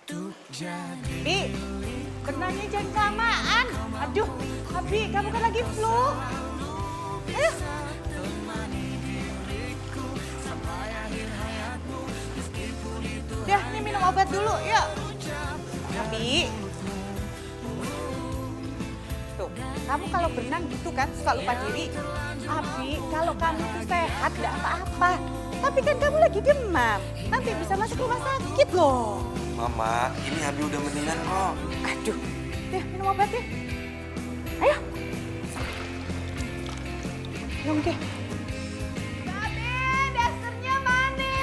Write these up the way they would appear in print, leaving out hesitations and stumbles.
Bi, benarnya jangan kelamaan. Aduh, Abi, kamu kan lagi flu. Ayo. Udah, ini minum obat dulu, yuk. Abi. Tuh, kamu kalau berenang gitu kan suka lupa diri. Abi, kalau kamu tuh sehat gak apa-apa. Tapi kan kamu lagi demam. Nanti bisa masuk rumah sakit loh. Mama, ini Abi udah mendingan kok. Aduh, ya minum obat ya. Ayo. Minum deh. Babe, dasternya mana?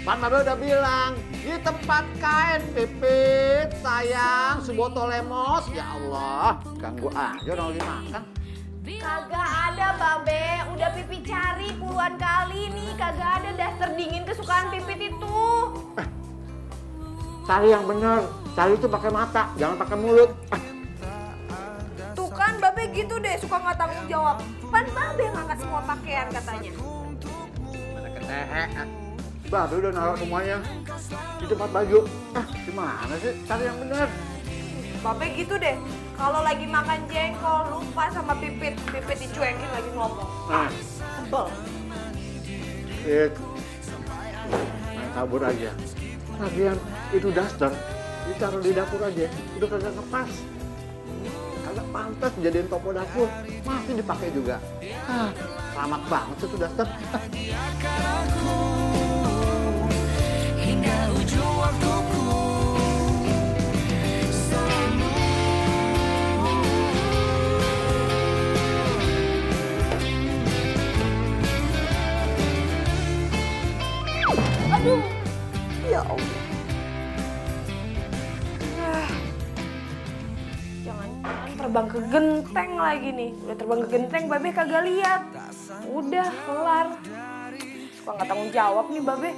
Pan Babe udah bilang, di tempat kain Pipit, sayang, sebotol lemos. Ya Allah, ganggu aja orang lagi makan. Kagak ada Babe, udah Pipi cari puluhan kali nih, kagak ada daster dingin kesukaan Pipit itu. Cari yang bener, cari itu pakai mata, jangan pakai mulut. Tuh kan Babe gitu deh, suka nggak tanggung jawab. Pan Babe ngangkat semua pakaian katanya. Mana ketehe. Babe udah naruh semuanya di tempat baju. Gimana sih? Cari yang bener. Babe gitu deh, kalau lagi makan jengkol lupa sama Pipit, Pipit dicuekin lagi ngomong. Sebel. Pipit, main kabur aja. Lagian itu daster, ditaruh di dapur aja, udah kagak ngepas. Kagak pantas jadiin toko dapur, masih dipakai juga. Selamat banget itu daster. Hingga ujung waktuku. Aduh, ya Allah. Jangan-jangan terbang ke genteng lagi nih. Udah terbang ke genteng, Babe kagak lihat. Udah, kelar. Suka nggak tanggung jawab nih, Babe.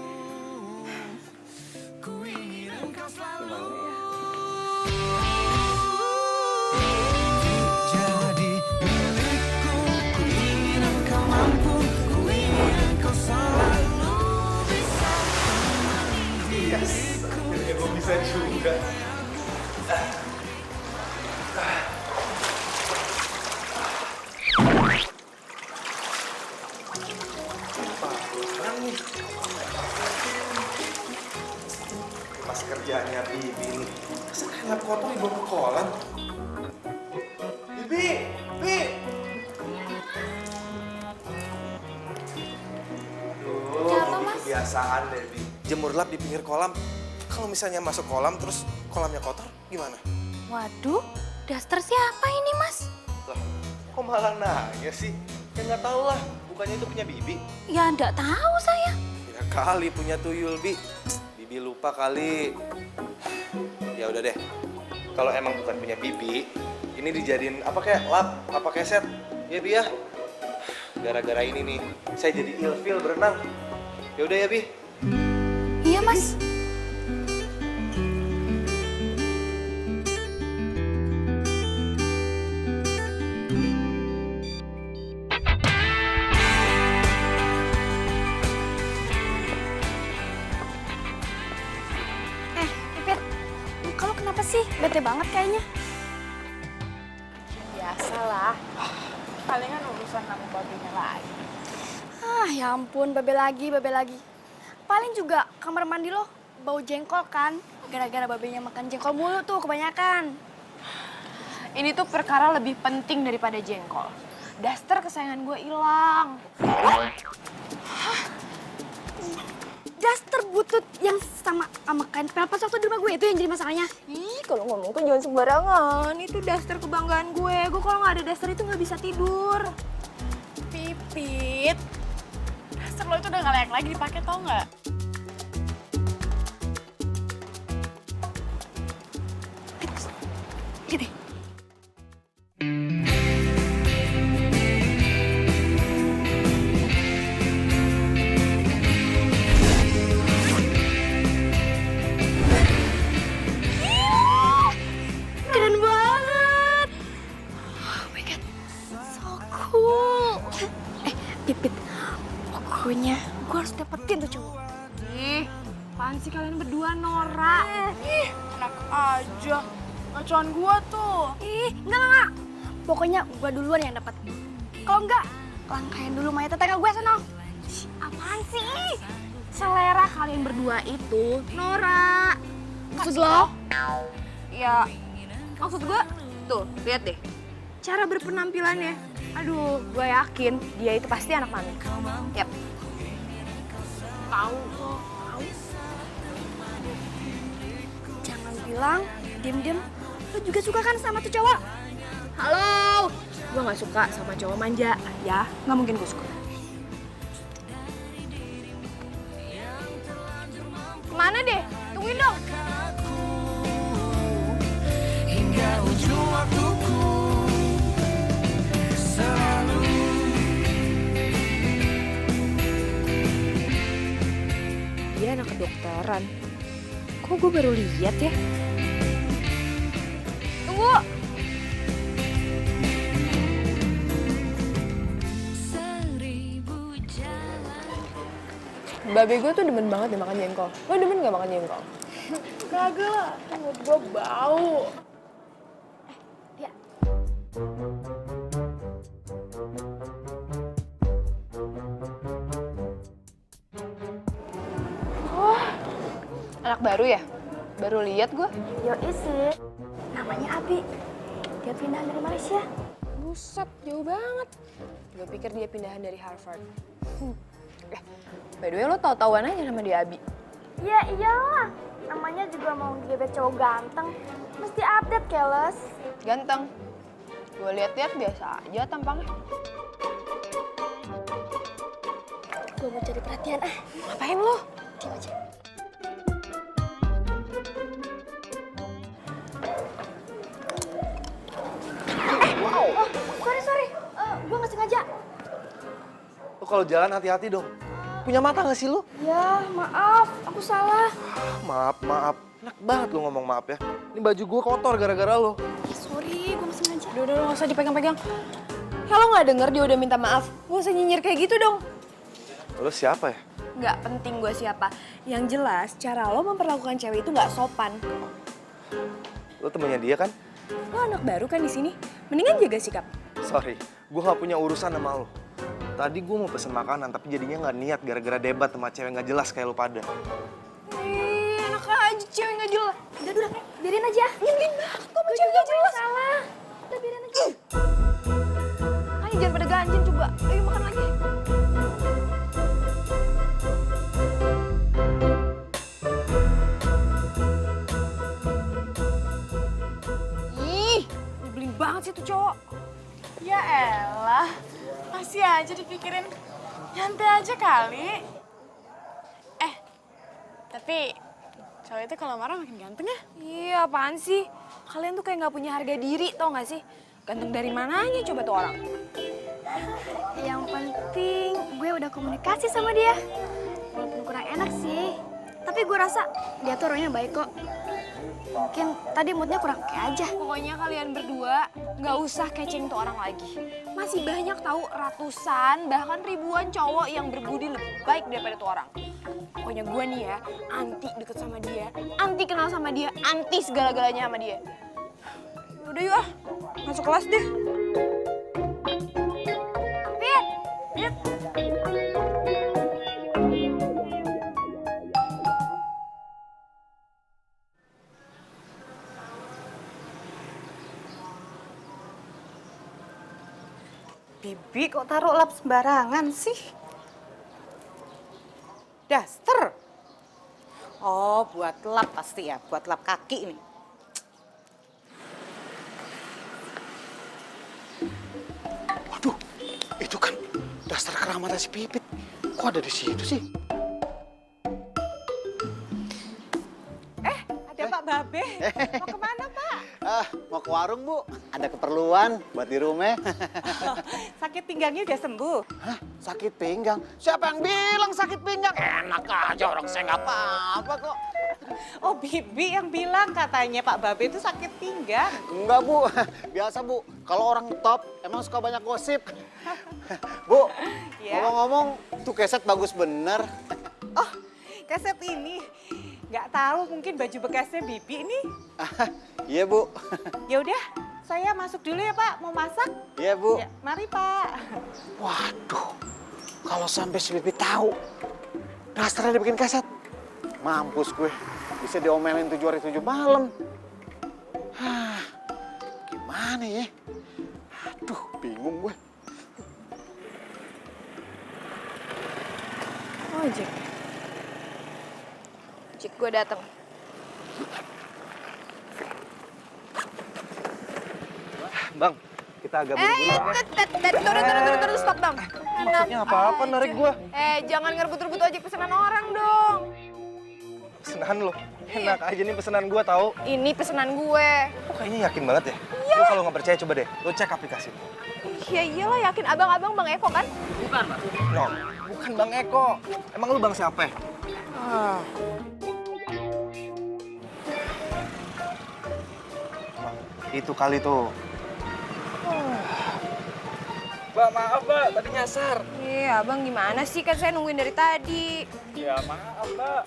Gimana ya? Jadi milikku, ku ingin engkau mampu, ku ingin engkau selalu bisa menemani diriku. Ya gue bisa juga. Parah nih. Pas kerjaannya Bibi nih. Masa kayak kotor dibawa ke kolam? Bibi! Bibi! Aduh, Bibi kebiasaan deh, Bibi. Jemur lap di pinggir kolam. Kalau misalnya masuk kolam terus kolamnya kotor, gimana? Waduh, daster siapa ini, Mas? Lah, kok malah nanya sih? Ya nggak tahu lah, bukannya itu punya Bibi. Ya enggak tahu saya. Ya kali punya tuyul, Bi. Bibi lupa kali. Ya udah deh, kalau emang bukan punya Bibi, ini dijadiin apa kayak lap, apa kayak set. Ya, Bi ya. Gara-gara ini nih, saya jadi ilfil berenang. Ya udah ya, Bi. Iya, Mas. Pipit, kamu kenapa sih? Bete banget kayaknya. Biasalah. Palingan urusan sama Babenya lagi. Ya ampun, babe lagi. Paling juga kamar mandi lo bau jengkol kan? Gara-gara babenya makan jengkol mulu tuh kebanyakan. Ini tuh perkara lebih penting daripada jengkol. Daster kesayangan gue hilang. Daster butut yang sama kain pelpas waktu di rumah gue itu yang jadi masalahnya. Ih, kalau ngomong tuh jangan sembarangan. Itu daster kebanggaan gue. Gue kalau nggak ada daster itu nggak bisa tidur. Pipit, daster lo itu udah gak layak lagi dipakai, tau nggak? Gitu. Keren banget. Oh my god, so cool. Pipit, pokoknya gue harus dapetin tuh cowok. kalian berdua norak. Ih, Enak aja. Ngacuan gua tuh. ih, enggak. Pokoknya gua duluan yang dapat. Kalau enggak, langkain dulu mayat tetangga gue sono. Apaan sih? Selera kalian berdua itu norak. Maksud lo? Ya, maksud gue tuh, lihat deh. Cara berpenampilannya. Aduh, gue yakin dia itu pasti anak mami. Yap. Tahu kok, tahu. Jangan bilang, diem-diem, lo juga suka kan sama tuh cowok? Halo, gue nggak suka sama cowok manja. Ya, nggak mungkin gue suka. Kemana deh? Tungguin dong. hingga ujung waktuku selalu. Dia anak kedokteran. Kok gue baru lihat ya? Tunggu. Babe gue tuh demen banget deh makan jengkol. Lo demen gak makan jengkol? Kagak lah, mulut gue bau. Ya, Anak baru ya? Baru lihat gue. yoi sih. Namanya Abi. Dia pindah dari Malaysia. Buset, jauh banget. Gue pikir dia pindahan dari Harvard. By the way, lo tau-tauan aja sama dia Abi. Ya iyalah. Namanya juga mau gebet cowok ganteng. Mesti update, keles. Ganteng. Gue lihat-lihat biasa aja tampangnya. Gue mau cari perhatian ah. Ngapain lo? Diam aja. Sorry. Gue nggak sengaja. Lo kalau jalan hati-hati dong. Punya mata gak sih lo? Ya, maaf. Aku salah. Maaf. Enak banget lo ngomong maaf ya. Ini baju gue kotor gara-gara lo. Sorry, gue nggak sengaja. Udah, lo gak usah dipegang-pegang. Kalau nggak denger dia udah minta maaf, gak usah nyinyir kayak gitu dong. Lo siapa ya? Nggak penting gue siapa. Yang jelas, cara lo memperlakukan cewek itu nggak sopan. Lo temennya dia kan? Lo anak baru kan di sini, mendingan jaga sikap. Sorry, gue gak punya urusan sama lo. Tadi gue mau pesen makanan, tapi jadinya gak niat gara-gara debat sama cewek gak jelas kayak lo pada. Enak aja cewek nggak jelas. Udah, biarin aja. Nyebelin banget kok sama Gue cewek juga nggak jelas. salah. Udah, biarin aja. Ayo jangan pada ganjen coba. Ayo makan lagi. Ih, nyebelin banget sih tuh cowok. Ya elah. Masih aja dipikirin. Nyantai aja kali. Tapi cowok itu kalau marah makin ganteng ya. Iya, apaan sih? Kalian tuh kayak nggak punya harga diri, tau gak sih? Ganteng dari mananya coba tuh orang? Yang penting gue udah komunikasi sama dia. Walaupun kurang enak sih. Tapi gue rasa dia tuh orangnya baik kok. Mungkin tadi moodnya kurang oke aja. Pokoknya kalian berdua nggak usah keceng tuh orang lagi. Masih banyak tahu ratusan, bahkan ribuan cowok yang berbudi lebih baik daripada tuh orang. Pokoknya gue nih ya, anti deket sama dia, anti kenal sama dia, anti segala-galanya sama dia. Udah yuk masuk kelas deh. Fit! Bibi kok taruh lap sembarangan sih? Daster. Oh, buat lap pasti ya, buat lap kaki ini. Waduh, itu kan daster keramatnya si Pipit. Kok ada di situ sih? Ada Pak Babe. Mau kemana, Pak? Mau ke warung, Bu. Ada keperluan buat di rumah. Sakit pinggangnya udah sembuh. Hah? Sakit pinggang? Siapa yang bilang sakit pinggang? Enak aja, orang saya nggak apa-apa kok. Oh, Bibi yang bilang katanya Pak Babe itu sakit pinggang. Enggak, Bu. Biasa, Bu. Kalau orang top, emang suka banyak gosip. Bu, Iya? ngomong-ngomong, tuh keset bagus bener. Oh, kaset ini. Nggak tahu, mungkin baju bekasnya Bibi nih. Iya, Bu. Ya udah, saya masuk dulu ya Pak, mau masak. Iya, Bu. Ya, mari Pak. Waduh, kalau sampai si Bibi tahu, dasarnya dia bikin keset. Mampus gue, bisa diomelin 7 hari 7 malam. Hah, gimana ya? Aduh, bingung gue. Oh, Jack. Jack, gue dateng. Bang, kita agak buru-buru ya. Turun, stop, Bang. Maksudnya apa-apa narik gua? Jangan ngerebut-rebut ojek pesanan orang dong. Pesanan lo, enak aja nih pesanan gua tahu. Ini pesanan gue. Kok kayaknya yakin banget ya? Lu kalau nggak percaya coba deh, lu cek aplikasi. Ya iyalah, yakin abang-abang Bang Eko kan? No, bukan Bang Eko. Emang lu Bang siapa? Itu kali tuh. Mbak, maaf Mbak, tadi nyasar. Iya, Abang gimana sih? Kan saya nungguin dari tadi. Ya maaf Mbak.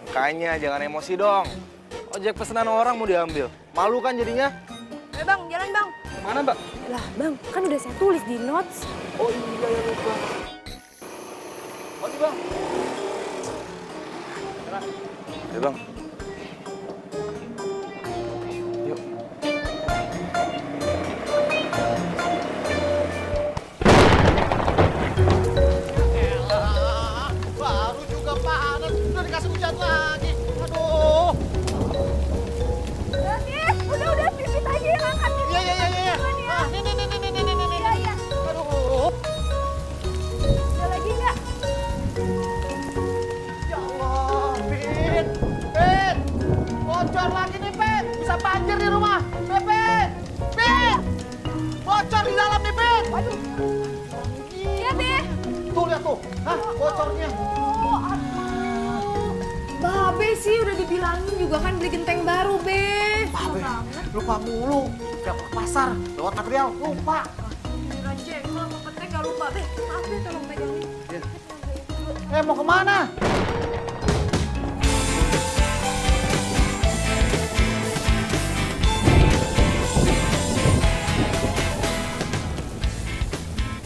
Makanya jangan emosi dong. Ojek pesanan orang mau diambil. Malu kan jadinya? Bang, jalan Bang. Mana Mbak? Lah Bang, kan udah saya tulis di notes. Oh iya ya lupa. Oke Bang. Ya Bang. Yuk. Elah, baru juga panas, udah dikasih hujan lagi. Aduh. Udah, pipit aja yang angkat. Iya. Ah, nih. Iya. Aduh. Ada lagi nggak? Ya Allah, Pin. Bocor lagi nih, Pin. Bisa banjir di rumah. Pin. Bocor di dalam nih, Pin. Waduh. Iya, Be. Tuh, lihat tuh. Hah, bocornya. Babe sih udah dibilangin juga kan beli genteng baru, Be. Babe, lupa mulu. Gak ke pasar, lewat material, lupa. Rancang, kalau mau genteng nggak lupa, Be. Maaf, Be, tolong pegangin. Mau kemana?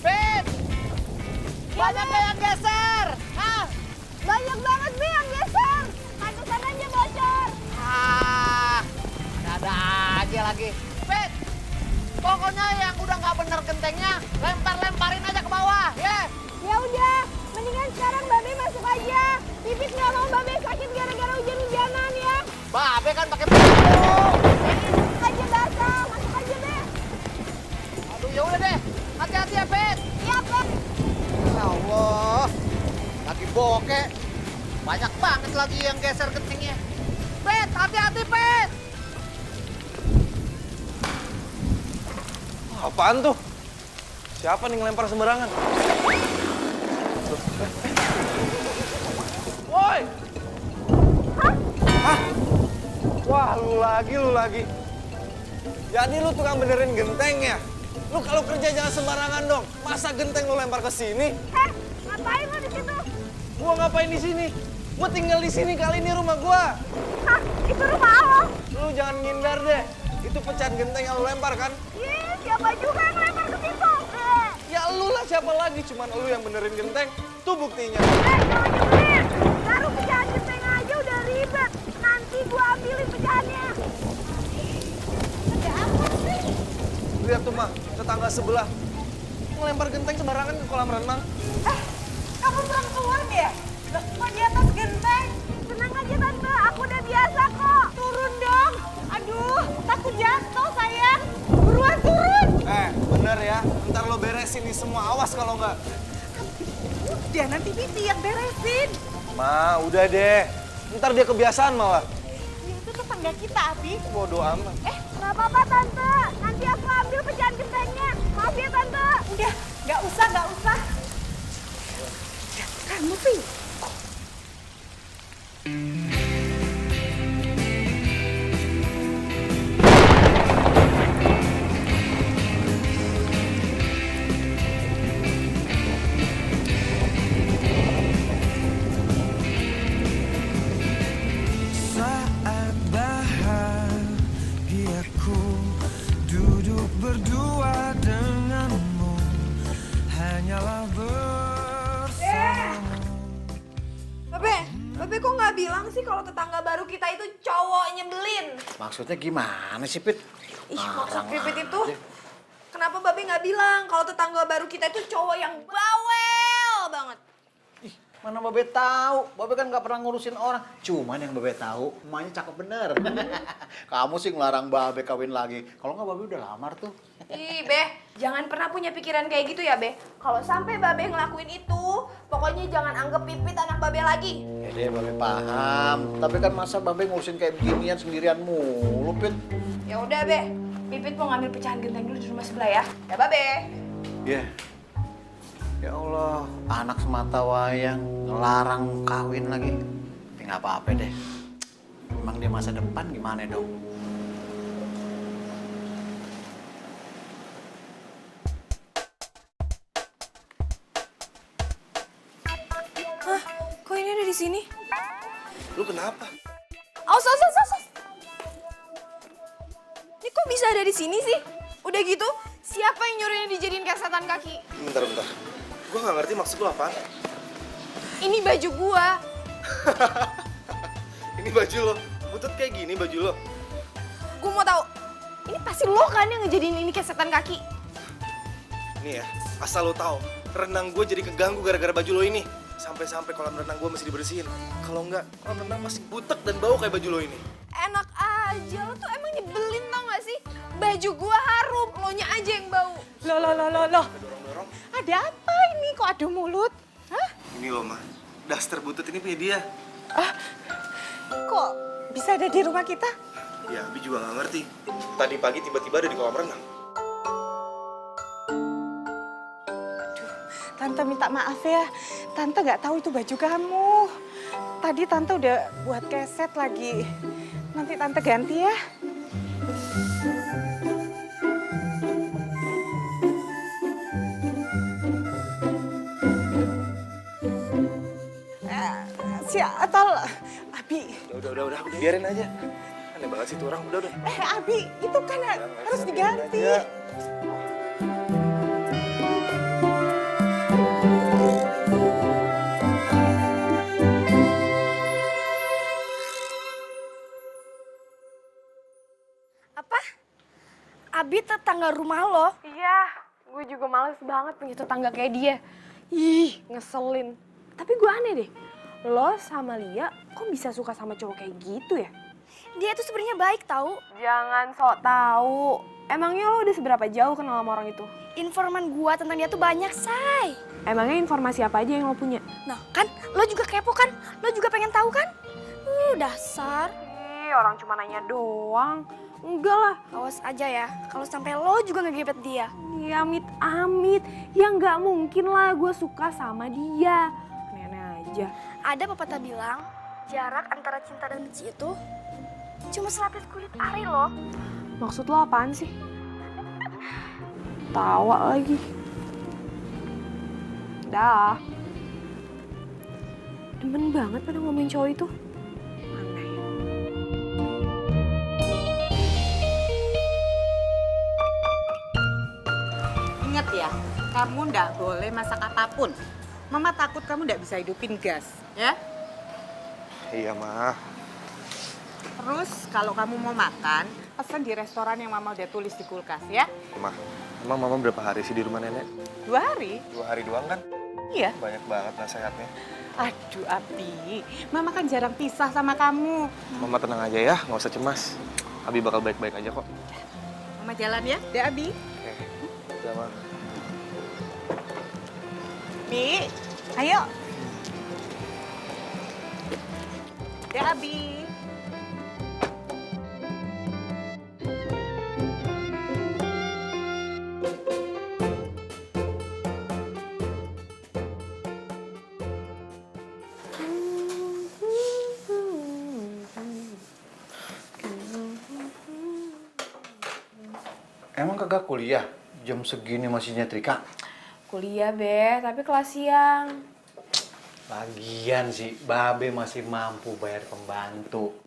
Pin! Banyak gak yang geser? Hah? Banyak banget, Be, yang geser. Pantesan aja bocor. Ada aja lagi. Pin! Pokoknya yang udah nggak bener gentengnya, lempar-lemparin aja ke bawah, ya? Ya udah, mendingan sekarang Babe masuk aja. Pipit nggak mau Babe sakit gara-gara hujan-hujanan ya. Babe kan pakai payung. Aja basah, masuk aja deh. Aduh, ya udah deh. Hati-hati ya, Pin. Iya, Pe. Ya Allah, lagi bokeh. Banyak banget lagi yang geser gentengnya. Pet, hati-hati, Pet. Apaan tuh? Siapa nih ngelempar sembarangan? Woi! Hah? Wah, lu lagi. Jadi lu tukang benerin genteng ya? Lu kalau kerja jangan sembarangan dong. Masa genteng lu lempar ke sini? Ngapain lo di situ? Gua ngapain di sini? Gua tinggal di sini, kali ini rumah gua. Hah, itu rumah lo? Lu jangan ngindar deh. Itu pecahan genteng yang lu lempar kan? Ih, siapa juga yang lempar ke situ? Ya lu lah, siapa lagi? Cuman lu yang benerin genteng. Tuh buktinya. Jangan nyebelin. Baru pecahan genteng aja udah ribet. Nanti gua ambilin pecahannya. Ada apa sih? Lihat tuh, Mah. Tetangga sebelah. Ngelempar genteng sembarangan ke kolam renang. Kamu perempuan ya? Loh, kok di atas genteng? Tenang aja Tante, aku udah biasa kok. Turun dong. Aduh, takut jatuh sayang. Buruan turun. Bener ya. Ntar lo beresin nih semua. Awas kalau nggak. Udah, nanti Bibi yang beresin. Ma, udah deh. Ntar dia kebiasaan malah. Ya, itu tetangga kita, Abi. Bodoh amat. Nggak apa-apa Tante, nanti aku ambil pecahan gentengnya. Maaf ya Tante. Udah, nggak usah. Kamu sih. bilang sih kalau tetangga baru kita itu cowok nyebelin? Maksudnya gimana sih, Pit? Ih, maksud Ngarang Pipit aja. itu, kenapa Babe nggak bilang kalau tetangga baru kita itu cowok yang bawel banget? Ih, mana Babe tahu? Babe kan nggak pernah ngurusin orang. Cuman yang Babe tahu, emaknya cakep bener. Kamu sih ngelarang Babe kawin lagi. Kalau nggak Babe udah lamar tuh. Ih, Be, jangan pernah punya pikiran kayak gitu ya, Be. Kalau sampai Babe ngelakuin itu, pokoknya jangan anggap Pipit anak Babe lagi. Ya deh, Babe paham. Tapi kan masa Babe ngurusin kayak beginian sendirian mulu, Pit? Ya udah, Be. Pipit mau ngambil pecahan genteng dulu di rumah sebelah ya. Ya, Babe. Ya. Ya Allah, anak semata wayang ngelarang kawin lagi. Tapi nggak apa-apa deh. Emang dia masa depan gimana dong? Hah? Kok ini ada di sini? Lu kenapa? Aus. Ini kok bisa ada di sini sih? Udah gitu, siapa yang nyuruhnya dijadiin kasatan kaki? Bentar. Gua nggak ngerti maksud lu apaan. Ini baju gua. Ini baju lo, butut kayak gini baju lo. Gua mau tahu. Ini pasti lo kan yang ngejadiin ini kasatan kaki. Nih ya, asal lo tahu, renang gue jadi keganggu gara-gara baju lo ini. Sampai-sampai kolam renang gue mesti dibersihin. Kalau enggak, kolam renang pasti butek dan bau kayak baju lo ini. Enak aja, lo tuh emang nyebelin tau gak sih? Baju gua harum, lo nya aja yang bau. Loh. Dorong-dorong. Ada apa ini? Kok adu mulut? Hah? Ini lo mah, daster butut ini punya dia. Kok bisa ada di rumah kita? Ya, Abi juga nggak ngerti. Tadi pagi tiba-tiba ada di kolam renang. Tante minta maaf ya, Tante nggak tahu itu baju kamu. Tadi Tante udah buat keset lagi. Nanti Tante ganti ya. Atau Abi. Udah, biarin aja. Aneh banget sih tuh orang, udah. Abi, itu kan harus diganti. Apa? Abi tetangga rumah lo? Iya, gue juga males banget punya tetangga kayak dia. Ih, ngeselin. Tapi gue aneh deh, lo sama Lia kok bisa suka sama cowok kayak gitu ya? Dia tuh sebenarnya baik tahu. Jangan sok tahu. Emangnya lo udah seberapa jauh kenal sama orang itu? Informan gua tentang dia tuh banyak, Say. Emangnya informasi apa aja yang lo punya? Nah, kan lo juga kepo kan? Lo juga pengen tahu kan? Dasar. Ih, orang cuma nanya doang. Enggak lah. Awas aja ya, kalau sampai lo juga ngegebet dia. Ya amit-amit. Ya nggak mungkin lah gue suka sama dia. Aneh-aneh aja. Ada pepatah bilang, jarak antara cinta dan benci itu cuma selapis kulit ari loh. Maksud lo apaan sih? Tawa lagi. Dah. Demen banget pada ngomongin cowok itu. Aneh. Ingat ya, kamu ndak boleh masak apapun. Mama takut kamu ndak bisa hidupin gas, ya? Iya, Ma. Terus kalau kamu mau makan, pesan di restoran yang Mama udah tulis di kulkas, ya? Ma, emang Mama berapa hari sih di rumah nenek? 2 hari? 2 hari doang kan? Iya. Banyak banget nasihatnya. Aduh, Abi. Mama kan jarang pisah sama kamu. Mama tenang aja ya, nggak usah cemas. Abi bakal baik-baik aja kok. Mama jalan ya, deh Abi. Oke, udah, Ma. Bi, ayo. Deh Abi. Emang kagak kuliah? Jam segini masih nyetrika? Kuliah, Be, tapi kelas siang. Lagian sih, Babe masih mampu bayar pembantu.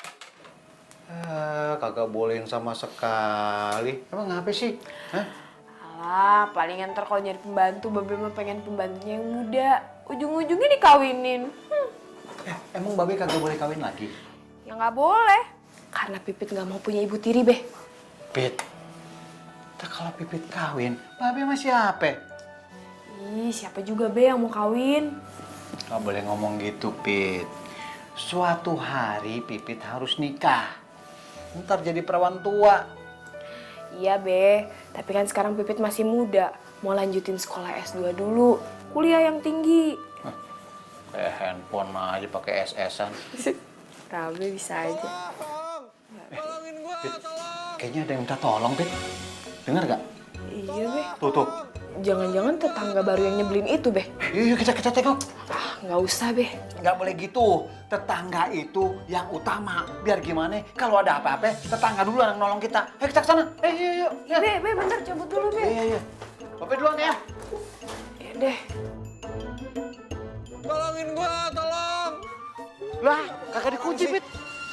Kagak bolehin sama sekali. Emang ngapa sih? Hah? Alah, palingan ntar kalau nyari pembantu, Babe mah pengen pembantunya yang muda. Ujung-ujungnya dikawinin. Emang Babe kagak boleh kawin lagi? Ya nggak boleh. Karena Pipit nggak mau punya ibu tiri, Be. Pit, kalau Pipit kawin, Babe masih apa? Ih, siapa juga, Be, yang mau kawin? Gak boleh ngomong gitu, Pit. Suatu hari Pipit harus nikah. Ntar jadi perawan tua. Iya, Be. Tapi kan sekarang Pipit masih muda. Mau lanjutin sekolah S2 dulu. Kuliah yang tinggi. Kayak handphone aja pakai SS-an. Tapi bisa aja. Pit, kayaknya ada yang minta tolong, Pit. Dengar gak? Iya, Be. Tuh. Jangan-jangan tetangga baru yang nyebelin itu, Be. Yuk, kita tengok. Ah, nggak usah, Be. Nggak boleh gitu. Tetangga itu yang utama. Biar gimana, kalau ada apa-apa, tetangga dulu yang nolong kita. Ayo kita ke sana. Yuk. Be, bentar, cabut dulu, Be. Iya. Bapak duluan ya. Ya deh. Tolongin gua, tolong. Lah, kagak dikunci, Pit.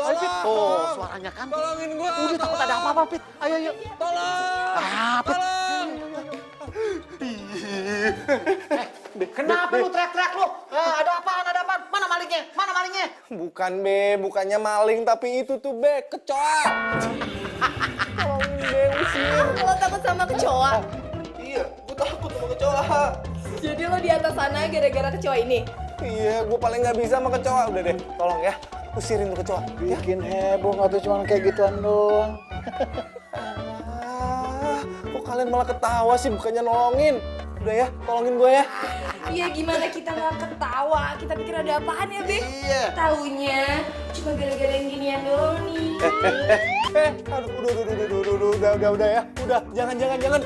Ayo, Pit. Oh, suaranya kan. Tolongin gua. Udah takut ada apa-apa, Pit. Ayo. Tolong. Pit. Kenapa lu teriak-teriak lu? Ada apaan? Mana malingnya? Bukan, Be. Bukannya maling, tapi itu tuh, Be. Kecoa. Tolongin, Be. Usir. Lo takut sama kecoa? Iya, gua takut sama kecoa. Jadi lo di atas sana gara-gara kecoa ini? Iya, gua paling nggak bisa sama kecoa. Udah deh, tolong ya. Usirin tuh kecoa. Bikin heboh nggak tuh cuma kayak gituan doang. Kok kalian malah ketawa sih, bukannya nolongin? Udah ya, tolongin gue ya. Iya, gimana kita nggak ketawa? Kita pikir ada apaan ya, Be? Iya. Taunya cuma gara-gara yang ginian doang nih. Aduh, udah ya. Udah, jangan.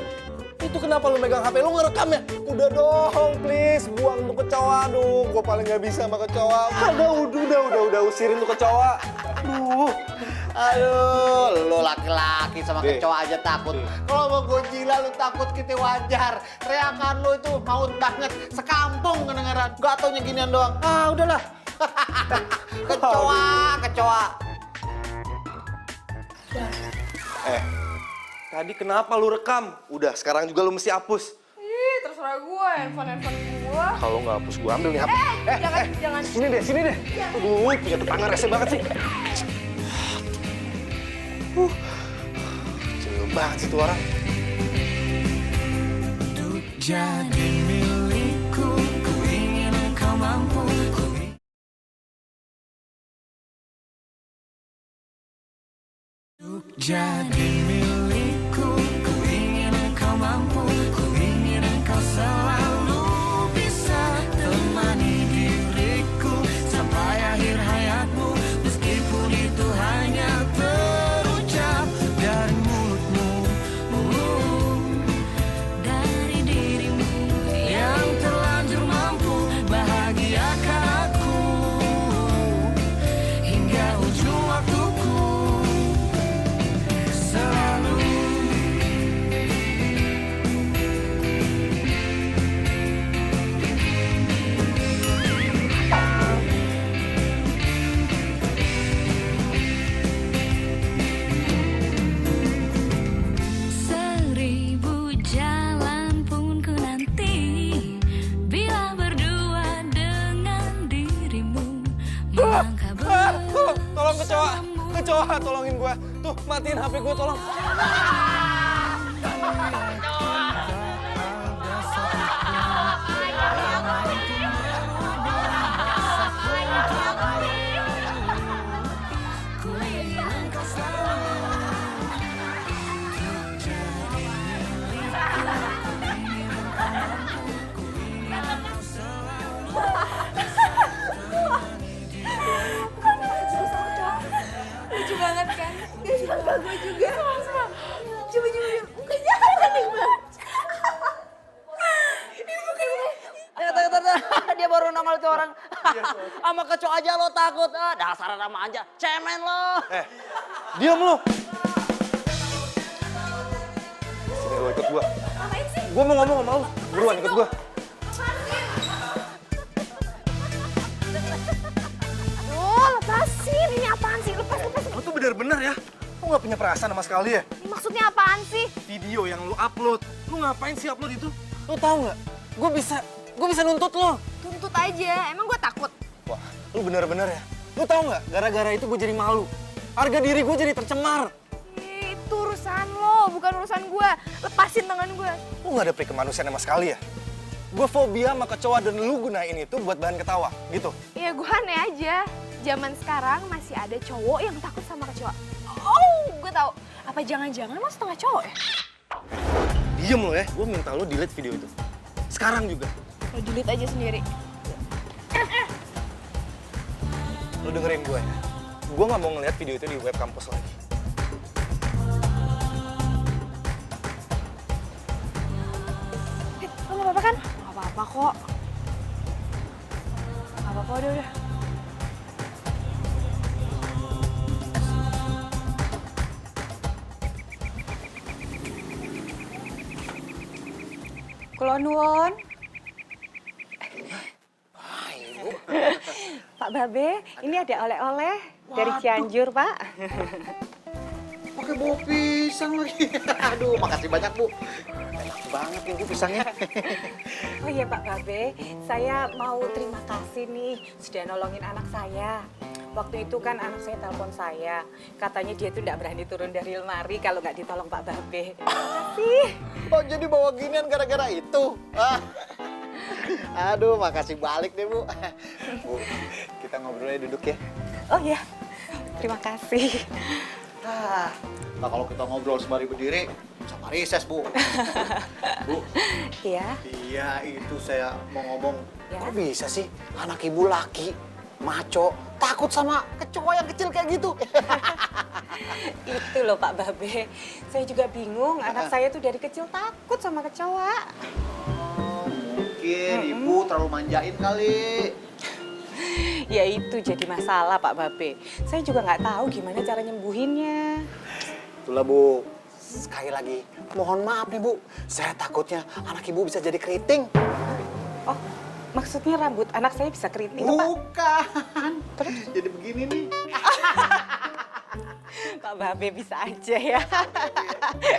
Itu kenapa lu megang HP lu ngerekam ya? Udah dong, please, buang tuh kecoa. Aduh, gue paling nggak bisa sama kecoa. Udah, usirin tuh kecoa. Aduh, lu laki-laki sama Be. kecoa aja takut. Kalau mau Godzilla lu takut kita wajar. Teriakan lu itu maut banget. Sekampung kedengeran. Gak taunya ginian doang. Ah, udahlah. Kecoa. Tadi kenapa lu rekam? Udah, sekarang juga lu mesti hapus. Ih, terserah gue, handphone gue. Kalau nggak hapus, gue ambil nih HP. Jangan. Sini deh. Aduh, punya tetangga rese banget sih. Kecil banget sih tuh orang. Jadi milikku, ku ingin engkau mampu. Jadi milikku, ku ingin engkau mampu. Ku ingin engkau selalu bisa temani diriku sampai akhir hayatmu. Meskipun itu hanya terucap dari mulutmu, dari dirimu yang terlanjur mampu bahagiakan aku hingga ujung waktuku. Selalu seribu jalan pun ku nanti bila berdua dengan dirimu melangkah Tolong kecoa, tolongin gue. Tuh, matiin HP gue, tolong. Lucu banget kan? Dia suka gue juga. Coba. Mukanya aneh banget. Dia baru nongol tuh orang. Sama kecoa aja lo takut. Dasar sama aja. Cemen lo. Diam lu. Sini lu ikut gue. Ngapain sih? Gue mau ngomong sama lu. Buruan ikut gue. Oh, lepasin. Ini apaan sih? Lepas. Lu tuh bener-bener ya. Lu gak punya perasaan sama sekali ya? Ini maksudnya apaan sih? Video yang lu upload. Lu ngapain sih upload itu? Lu tahu nggak? Gue bisa nuntut lo. Tuntut aja. Emang gue takut? Wah, Lu bener-bener ya? Lu tahu nggak? Gara-gara itu gue jadi malu. Harga diri gue jadi tercemar. Itu urusan lo, bukan urusan gue. Lepasin tangan gue. Lu nggak ada peri kemanusiaan sama sekali ya? Gue fobia sama kecoa dan lu gunain itu buat bahan ketawa, gitu. Ya gue aneh aja. Zaman sekarang masih ada cowok yang takut sama kecoa. Oh, gue tahu. Apa jangan-jangan lo setengah cowok ya? Diem lo ya, gue minta lo delete video itu. Sekarang juga. Lo delete aja sendiri. Lo dengerin gue ya. Gue nggak mau ngeliat video itu di web kampus lagi. Lo gak apa-apa kan? Gak apa-apa kok. Gak apa-apa, udah. Kula nuwun. Pak Babe, ini ada oleh-oleh dari Cianjur, Pak. Pakai bawa pisang lagi. Aduh, makasih banyak, Bu. Enak banget nih, Bu, pisangnya. Oh iya Pak Babe, saya mau terima kasih nih sudah nolongin anak saya. Waktu itu kan anak saya telepon saya, katanya dia tuh nggak berani turun dari lemari kalau nggak ditolong Pak Babe. Makasih. Oh, jadi bawa ginian gara-gara itu? Ah. Aduh, makasih balik deh, Bu. Bu, kita ngobrolnya duduk ya. Oh iya, terima kasih. Nah, kalau kita ngobrol sembari berdiri, sama rises, Bu. Bu. Iya. Iya, itu saya mau ngomong. Ya. Kok bisa sih anak ibu laki, maco, takut sama kecoa yang kecil kayak gitu? Itu loh Pak Babe, saya juga bingung. Anak saya tuh dari kecil takut sama kecoa. Mungkin Ibu terlalu manjain kali. Ya itu jadi masalah Pak Babe. Saya juga nggak tahu gimana cara nyembuhinnya. Itulah, Bu. Sekali lagi, mohon maaf nih, Bu. Saya takutnya anak ibu bisa jadi keriting. Oh, maksudnya rambut anak saya bisa keriting, Pak? Bukan. Terus jadi begini nih. Pak Babe bisa aja ya.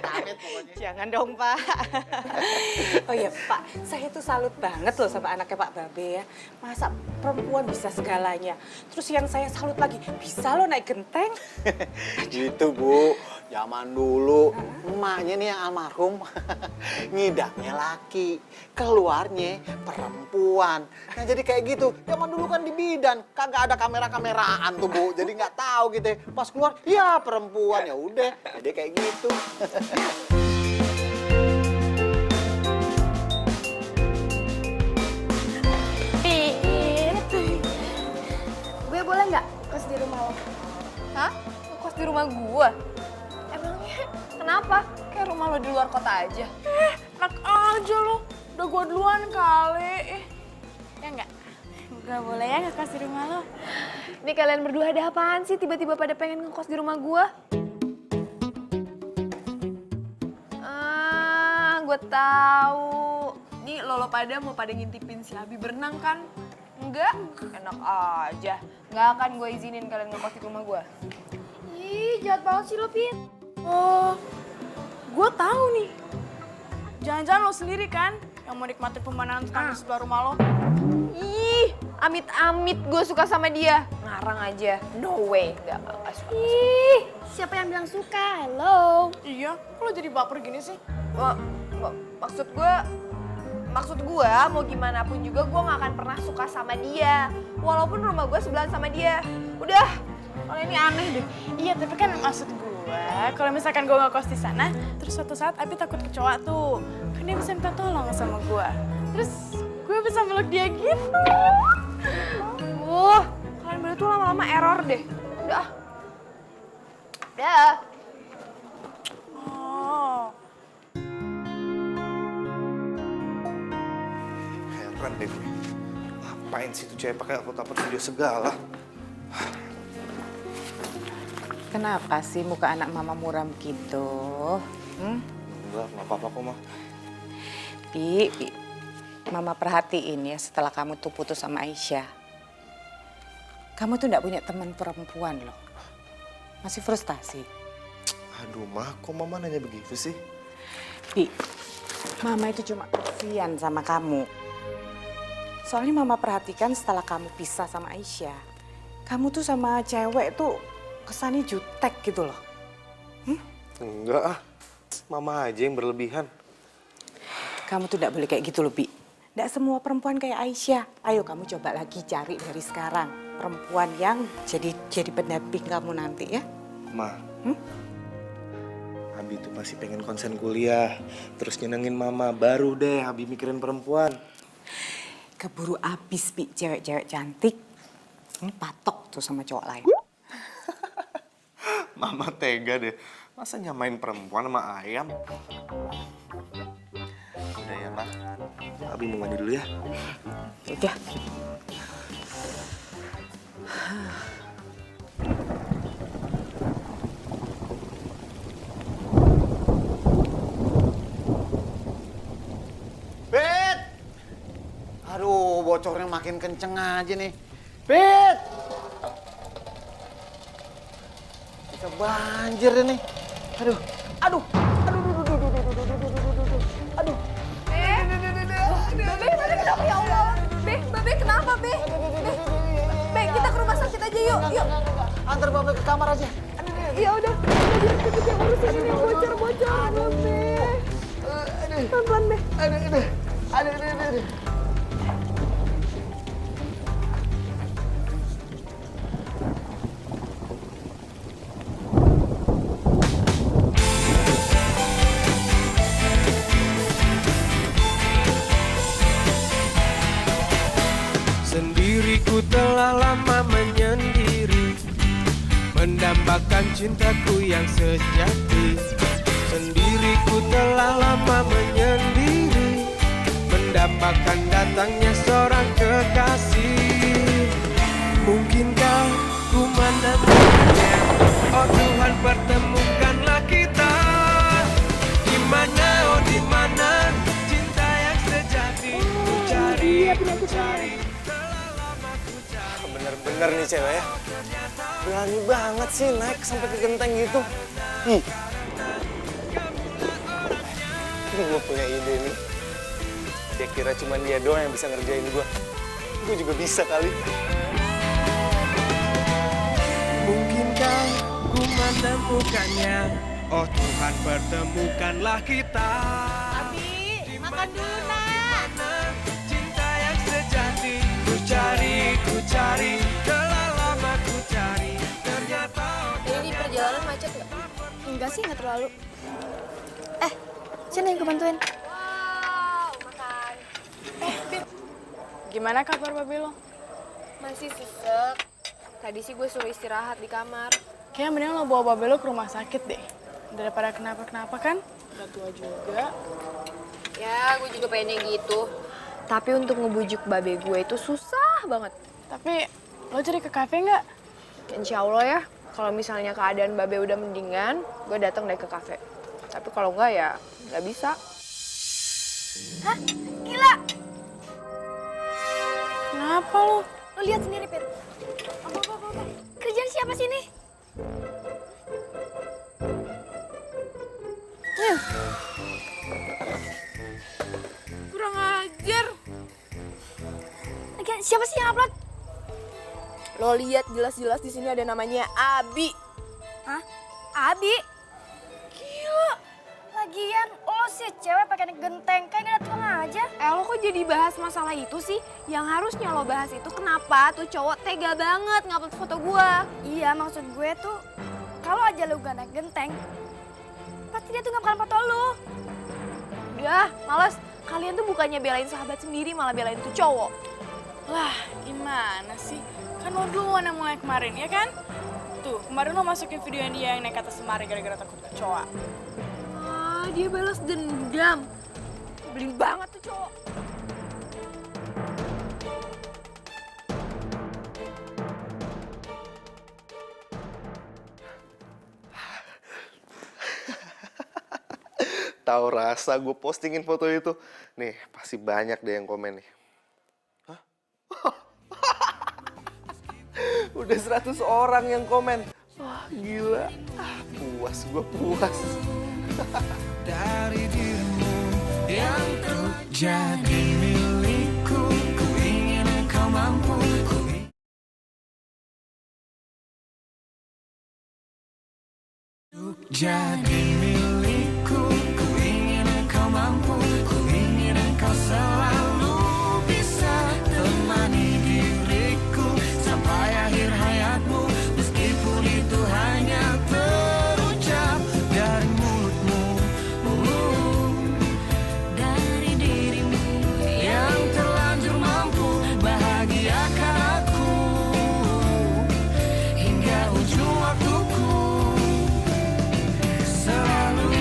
Amit pokoknya. Jangan dong Pak. Oh iya Pak, saya tuh salut banget loh sama anaknya Pak Babe ya. Masa perempuan bisa segalanya. Terus yang saya salut lagi, bisa loh naik genteng. Gitu, Bu. Zaman dulu, emaknya nih yang almarhum, ngidamnya laki, keluarnya perempuan. Nah jadi kayak gitu, zaman dulu kan di bidan, kagak ada kamera-kameraan tuh, Bu. Jadi nggak tahu gitu ya. Pas keluar, ya perempuan, ya udah. Jadi kayak gitu. Gue boleh nggak kos di rumah lo? Hah? Ngekos di rumah gua? Emangnya kenapa? Kayak rumah lo di luar kota aja. Enak aja lo. Udah gua duluan kali. Ya enggak? Gak boleh ya ngekos di rumah lo. Ini kalian berdua ada apaan sih tiba-tiba pada pengen ngekos di rumah gua? Gue tahu. Nih lo pada mau pada ngintipin si Abi berenang kan? Enggak? Enak aja. Nggak akan gue izinin kalian ngekos di rumah gua. Ih, jahat banget sih lo, Pin. Oh, gue tahu nih. Jangan-jangan lo sendiri kan yang mau nikmatin pemandangan kampus sebelah rumah lo? Ih, amit-amit gue suka sama dia. Ngarang aja. No way. Nggak suka. Ih, siapa yang bilang suka? Halo. Iya, kok lo jadi baper gini sih? Maksud gue mau gimana pun juga gue gak akan pernah suka sama dia. Walaupun rumah gue sebelahan sama dia. Udah, kalau ini aneh deh. Iya, tapi kan maksud gue, kalau misalkan gue ngekos di sana, terus suatu saat Abi takut kecoa tuh, kan dia bisa minta tolong sama gue. Terus gue bisa meluk dia gitu. Kalian berdua tuh lama-lama error deh. Udah. Udah. Oh. Heran deh gue. Ngapain sih tuh cewek pakai upload video segala? Kenapa sih muka anak mama muram gitu? Enggak apa-apa kok, Mah. Pi, mama perhatiin ya setelah kamu tuh putus sama Aisyah. Kamu tuh nggak punya teman perempuan loh. Masih frustasi. Aduh, Mah, kok Mama nanya begitu sih? Pi, mama itu cuma kasihan sama kamu. Soalnya mama perhatikan setelah kamu pisah sama Aisyah, kamu tuh sama cewek tuh kesannya jutek gitu loh. Enggak ah, mama aja yang berlebihan. Kamu tuh gak boleh kayak gitu loh, Bi. Gak semua perempuan kayak Aisyah. Ayo kamu coba lagi cari dari sekarang perempuan yang jadi pendamping kamu nanti ya. Ma, Abi tuh pasti pengen konsen kuliah, terus nyenengin mama, baru deh Abi mikirin perempuan. Keburu abis, Bi, cewek-cewek cantik. Patok tuh sama cowok lain. Mama tega deh, masa nyamain perempuan sama ayam? Udah ya, Ma. Abi mau mandi dulu ya. Udah. Bet! Aduh, bocornya makin kenceng aja nih. Bet! Bisa banjir deh nih. Aduh, aduh, aduh, aduh. Babe kenapa ya Allah? Babe kenapa, Be? Be, kita ke rumah sakit aja yuk. Yuk. Antar Babe ke kamar aja. Ya udah. Cepet yang urusin ini bocor-bocor, Be. Pelan-pelan, Be. Aduh. Sendiriku telah lama menyendiri, mendambakan cintaku yang sejati. Sendiriku telah lama menyendiri, mendambakan datangnya seorang kekasih. Mungkinkah ku menemukannya? Oh Tuhan, pertemukanlah kita. Di mana, oh di mana cinta yang sejati? Ku cari. Bener-bener nih cewek ya. Berani banget sih naik sampai ke genteng gitu. Gue punya ide nih. Dia kira cuma dia doang yang bisa ngerjain gue. Gue juga bisa kali. Mungkinkah ku menemukannya? Oh Tuhan, pertemukanlah kita. Abi, makan dulu, Nak. Cinta yang sejati. Ku cari, telah lama ku cari. Ternyata Ini perjalanan macet nggak? Enggak sih, nggak terlalu. Sini aku bantuin. Wow, makan. Gimana kabar Babe lo? Masih sesek. Tadi sih gue suruh istirahat di kamar. Kayaknya mending lo bawa Babe lo ke rumah sakit deh. Daripada kenapa-kenapa kan? Udah tua juga. Ya, gue juga pengennya gitu. Tapi untuk ngebujuk babe gue itu susah banget. Tapi lo cari ke kafe nggak? Insya Allah ya, kalau misalnya keadaan babe udah mendingan, gue datang deh ke kafe. Tapi kalau enggak ya nggak bisa. Hah? Gila! Kenapa lo? Lo lihat sendiri, Pit. Apa? Kerjaan siapa sih ini? Kurang ajar. Lagian siapa sih yang upload? Lo lihat jelas-jelas di sini ada namanya Abi. Hah? Abi? Gila! Lagian lo sih cewek pakai genteng, kayak gak ada tukang aja. Lo kok jadi bahas masalah itu sih? Yang harusnya lo bahas itu kenapa tuh cowok tega banget ngupload foto gua. Iya, maksud gue tuh, kalau aja lo gak naik genteng, pasti dia tuh gak bakalan foto lo. Udah, males. Kalian tuh bukannya belain sahabat sendiri, malah belain tuh cowok. Lah, gimana sih? Kan lo duluan yang mulai kemarin, ya kan? Tuh, kemarin lo masukin video dia yang naik ke atas lemari gara-gara takut kecoa. Ah, dia balas dendam. Beli banget tuh cowok. Tahu rasa gue postingin foto itu. Nih, pasti banyak deh yang komen nih. Hah? Udah 100 orang yang komen. Wah, gila. Puas, gue puas. Dari dirimu yang ku jadi milikku, ku ingin jadi milikku. Ku ingin engkau mampu, ku ingin engkau selalu bisa temani diriku sampai akhir hayatmu, meskipun itu hanya terucap dari mulutmu, Dari dirimu yang terlanjur mampu bahagiakan aku hingga ujung waktuku. Selalu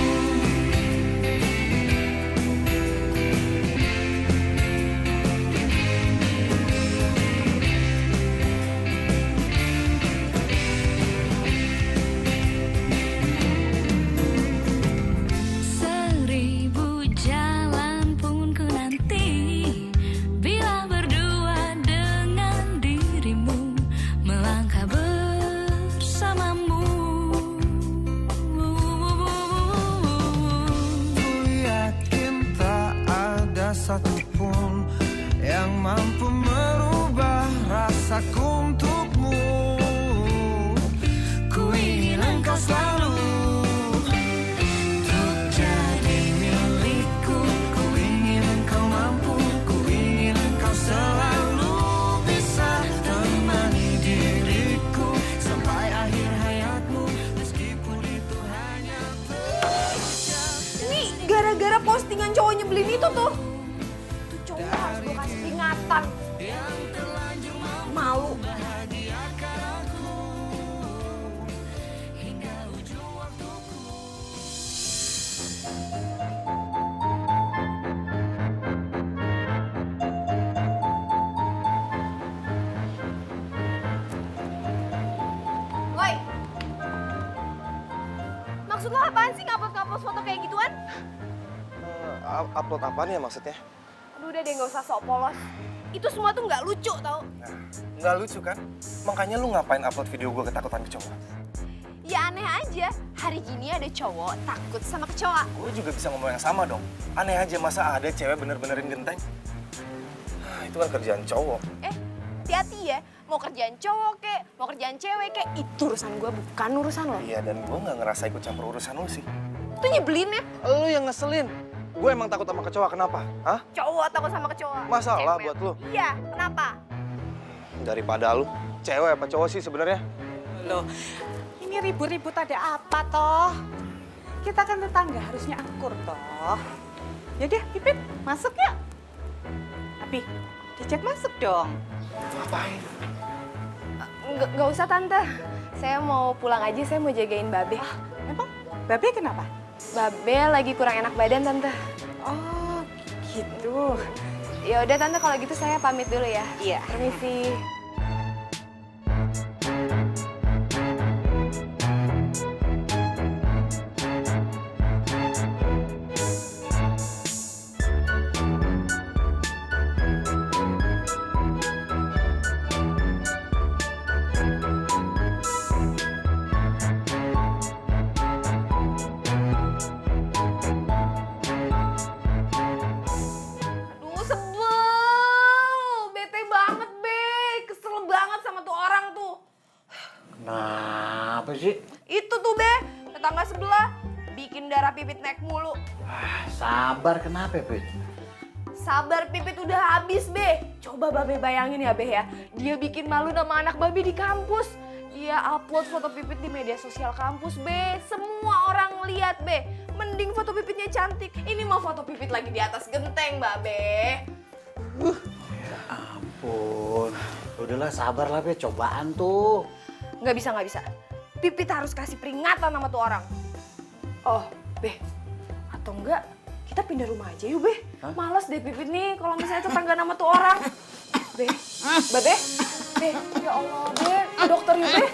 seribu jalan pun ku nanti bila berdua dengan dirimu melangkah bersamamu. ku yakin tak ada satupun yang mampu merubah rasaku untukmu. Ku ingin engkau selalu untuk jadi milikku. Ku ingin engkau mampu, ku ingin engkau selalu bisa temani diriku sampai akhir hayatmu, meskipun itu hanya Ini gara-gara postingan cowok nyebelin itu tuh. Tuh cowok harus gue kasih peringatan. Malu. Woi. Maksud lo apaan sih ngupload foto kayak gituan? Upload apaan ya maksudnya? Aduh udah deh nggak usah sok polos. Itu semua tuh nggak lucu tau. Nggak lucu kan? Makanya lu ngapain upload video gue ketakutan kecoa? Ya aneh aja, hari gini ada cowok takut sama kecoa. Gue juga bisa ngomong yang sama dong. Aneh aja masa ada cewek bener-benerin genteng? Itu kan kerjaan cowok. Hati-hati ya, mau kerjaan cowok kek, mau kerjaan cewek kek, itu urusan gue bukan urusan lo. Iya, dan gue nggak ngerasa ikut campur urusan lu sih. Itu nyebelin ya, Lu yang ngeselin. Gue emang takut sama kecoa, kenapa? Hah? cowok takut sama kecoa. Masalah Cewek. buat lu? Iya, kenapa? Daripada lu, cewek apa cowok sih sebenarnya? Loh, ini ribut-ribut ada apa toh? Kita kan tetangga harusnya akur toh. Yaudah, Pipit, masuk ya. Abi, diajak masuk dong. Ngapain? Nggak usah tante, saya mau pulang aja, saya mau jagain Babe. Emang Babe kenapa? Babe lagi kurang enak badan tante. Oh, gitu. Ya udah tante kalau gitu saya pamit dulu ya. Iya. Permisi. Aduh sebel, bete banget Be, kesel banget sama tuh orang tuh. Kenapa sih? Itu tuh Be, tetangga sebelah, bikin darah Pipit naik mulu. Sabar, kenapa, Pit? Sabar Pipit udah habis Be. Coba Babe bayangin ya Be ya, dia bikin malu nama anak Babe di kampus. Dia upload foto Pipit di media sosial kampus Be, semua orang lihat Be. Mending foto Pipitnya cantik, ini mah foto Pipit lagi di atas genteng Babe. Ya ampun. Udahlah, sabar lah, Be. Cobaan tuh. Nggak bisa. Pipit harus kasih peringatan sama tuh orang. Oh, Be. Atau enggak, kita pindah rumah aja yuk, Be. Males deh Pipit nih kalau misalnya tetangga nama tuh orang. Be, Babe. Be, ya Allah, Be. Ke dokter yuk, Be.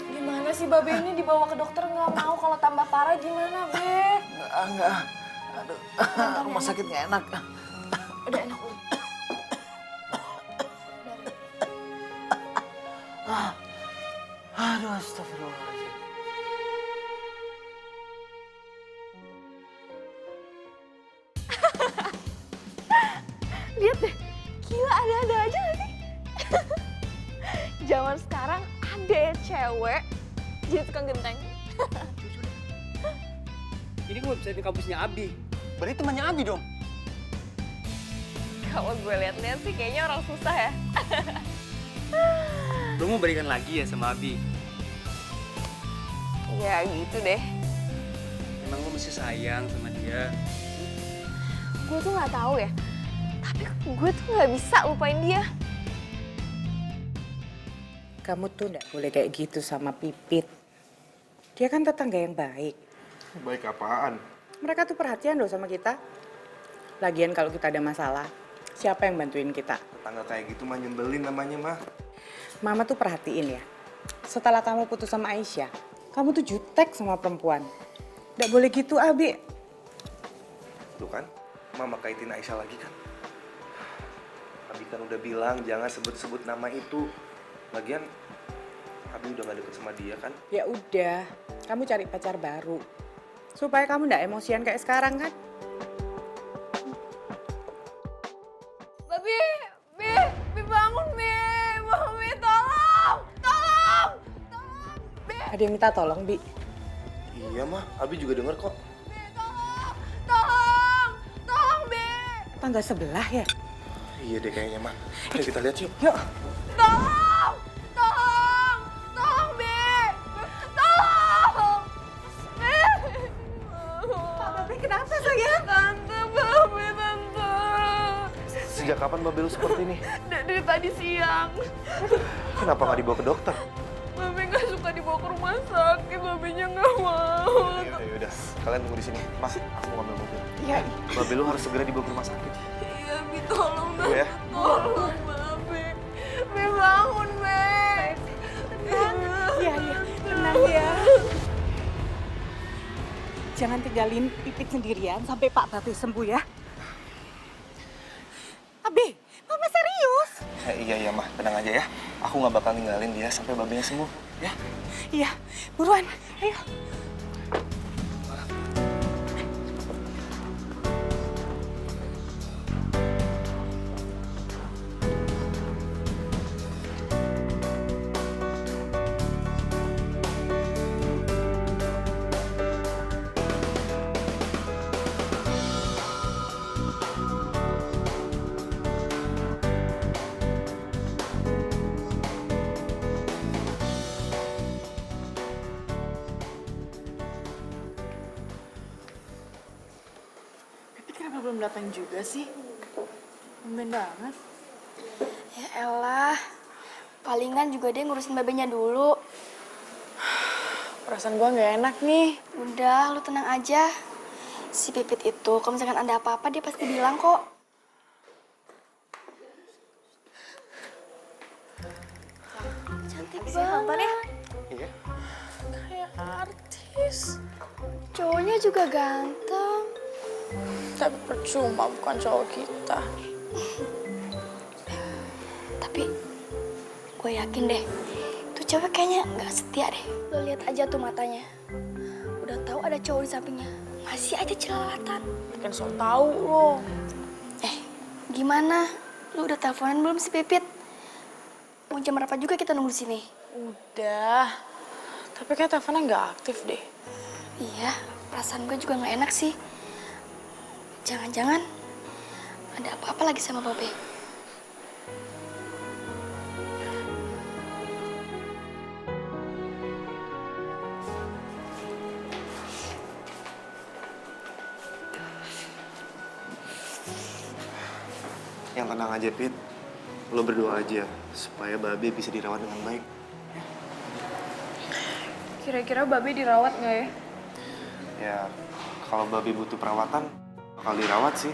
Gimana sih Babe ini dibawa ke dokter nggak mau, kalau tambah parah gimana, Be? Enggak. Aduh, rumah sakit nggak enak. Udah enak udah. Aduh, astagfirullahaladzim. Lihat deh, gila ada-ada aja gak sih? zaman sekarang ada ya cewek jadi tukang genteng. Ini gue website kampusnya Abi. Berarti temannya Abi dong. Kalau gue liat-liat sih kayaknya orang susah ya. Lo mau balikan lagi ya sama Abi? Ya gitu deh. Emang lo masih sayang sama dia? Gue tuh nggak tahu ya. Tapi gue tuh nggak bisa lupain dia. Kamu tuh nggak boleh kayak gitu sama Pipit. Dia kan tetangga yang baik. Baik apaan? Mereka tuh perhatian loh sama kita. Lagian kalau kita ada masalah, siapa yang bantuin kita? Tetangga kayak gitu mah nyebelin namanya mah. Mama tuh perhatiin ya. Setelah kamu putus sama Aisyah, kamu tuh jutek sama perempuan. Nggak boleh gitu, Abi. Tuh kan, Mama kaitin Aisyah lagi kan. Abi kan udah bilang jangan sebut-sebut nama itu. Lagian, Abi udah gak deket sama dia kan. Ya udah, kamu cari pacar baru. Supaya kamu nggak emosian kayak sekarang kan. Babi bangun, Bi. Babi, tolong. Bi, Ada yang minta tolong, Bi. Iya mah, Abi juga denger kok. tolong, Bi. Tangga sebelah ya? Iya deh kayaknya mah. Ayo kita lihat yuk. Yuk. Tolong, Bi. Tolong. Bi. Pak Babi kenapa sayang? Tante, Babi, Tante. Sejak kapan Babel seperti ini? Dari tadi siang. Kenapa gak dibawa ke dokter? Babi nggak suka dibawa ke rumah sakit. Babinya nggak mau. Yaudah, kalian tunggu di sini. Mas, aku ngambil mobil. Iya. Babel lu harus segera dibawa ke rumah sakit. Iya, Bi, tolong, Tunggu ya. Tolong, Babi. Bi, bangun, Bi. Iya, tenang ya. Jangan tinggalin Pipit sendirian sampai Pak Babi sembuh ya. Abi, Mama serius. Iya mah, tenang aja ya. Aku gak bakal ninggalin dia sampai Babelnya sembuh, ya. Iya, buruan, ayo. Tapi kenapa belum datang juga sih? Tumben banget. Ya elah, palingan juga dia ngurusin babenya dulu. Perasaan gua nggak enak nih. Udah, lu tenang aja. Si Pipit itu, kalau misalkan ada apa-apa dia pasti bilang kok. Cantik banget. Iya. Kayak artis. Cowoknya juga ganteng. Tapi percuma bukan cowok kita. Tapi gue yakin deh, tuh cewek kayaknya nggak setia deh. Lo lihat aja tuh matanya. Udah tahu ada cowok di sampingnya, masih aja jelalatan. Kan so tau lo. Gimana? Lu udah teleponan belum si Pipit? Mau jam berapa juga kita nunggu di sini? Udah. Tapi kayak teleponnya nggak aktif deh. Iya, perasaan gue juga nggak enak sih. Jangan-jangan ada apa-apa lagi sama Babe. Yang tenang aja, Pit. Lo berdoa aja supaya Babe bisa dirawat dengan baik. Kira-kira Babe dirawat nggak ya? Ya, kalau Babe butuh perawatan, bakal dirawat sih.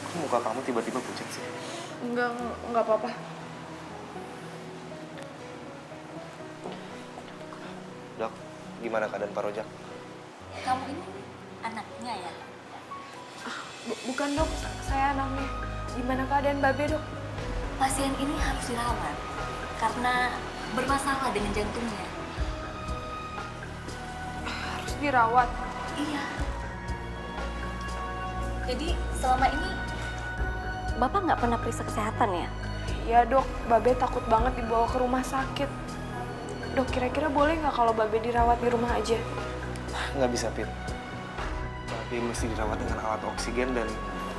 Kok muka kamu tiba-tiba pucat sih? Enggak apa-apa. Dok, gimana keadaan Pak Rojak? Kamu ini anaknya ya? Bukan dok, saya anaknya. Gimana keadaan Babe dok? Pasien ini harus dirawat karena bermasalah dengan jantungnya. Harus dirawat. Iya. Jadi selama ini Bapak nggak pernah periksa kesehatan ya? Ya dok, Babe takut banget dibawa ke rumah sakit. Dok, kira-kira boleh nggak kalau Babe dirawat di rumah aja? Nggak bisa, Pit. Tapi mesti dirawat dengan alat oksigen dan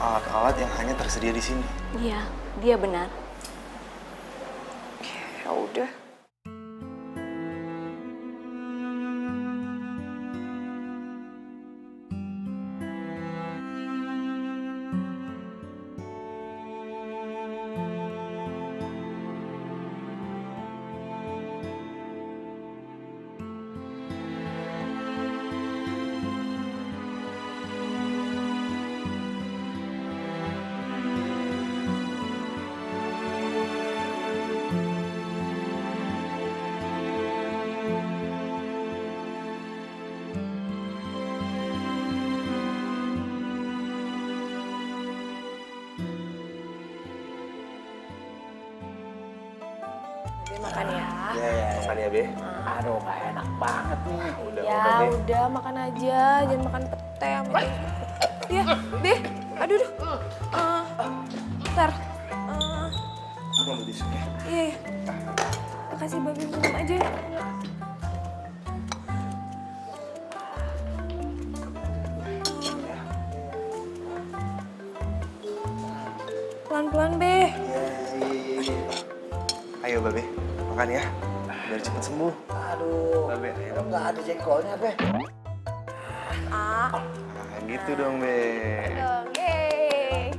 alat-alat yang hanya tersedia di sini. Iya, dia benar. Ya udah. Makan ya. Iya, makan ya, Be. Aduh, gak enak banget nih. Udah makan aja, jangan makan pete sama Iya, Be. Aduh, duh. Ntar. Aku ambil tisu ya. Iya. Makasih Babe, minum aja. Pelan-pelan, Be. Ayo, Babe. Makan ya. Biar cepet sembuh. Aduh, Babe, ayo dong. nggak ada jengkolnya, Be. Nah, gitu dong, Be. Yeay.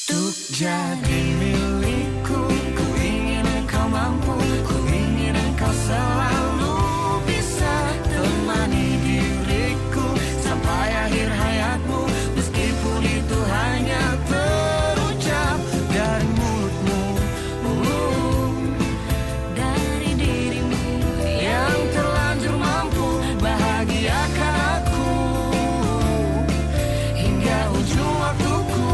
Untuk jadi milikku, ku ingin engkau mampu, ku ingin engkau selalu bisa temani diriku sampai akhir hayatmu, meskipun itu hanya terucap dari mulutmu, dari dirimu yang terlanjur mampu bahagiakan aku hingga ujung waktuku.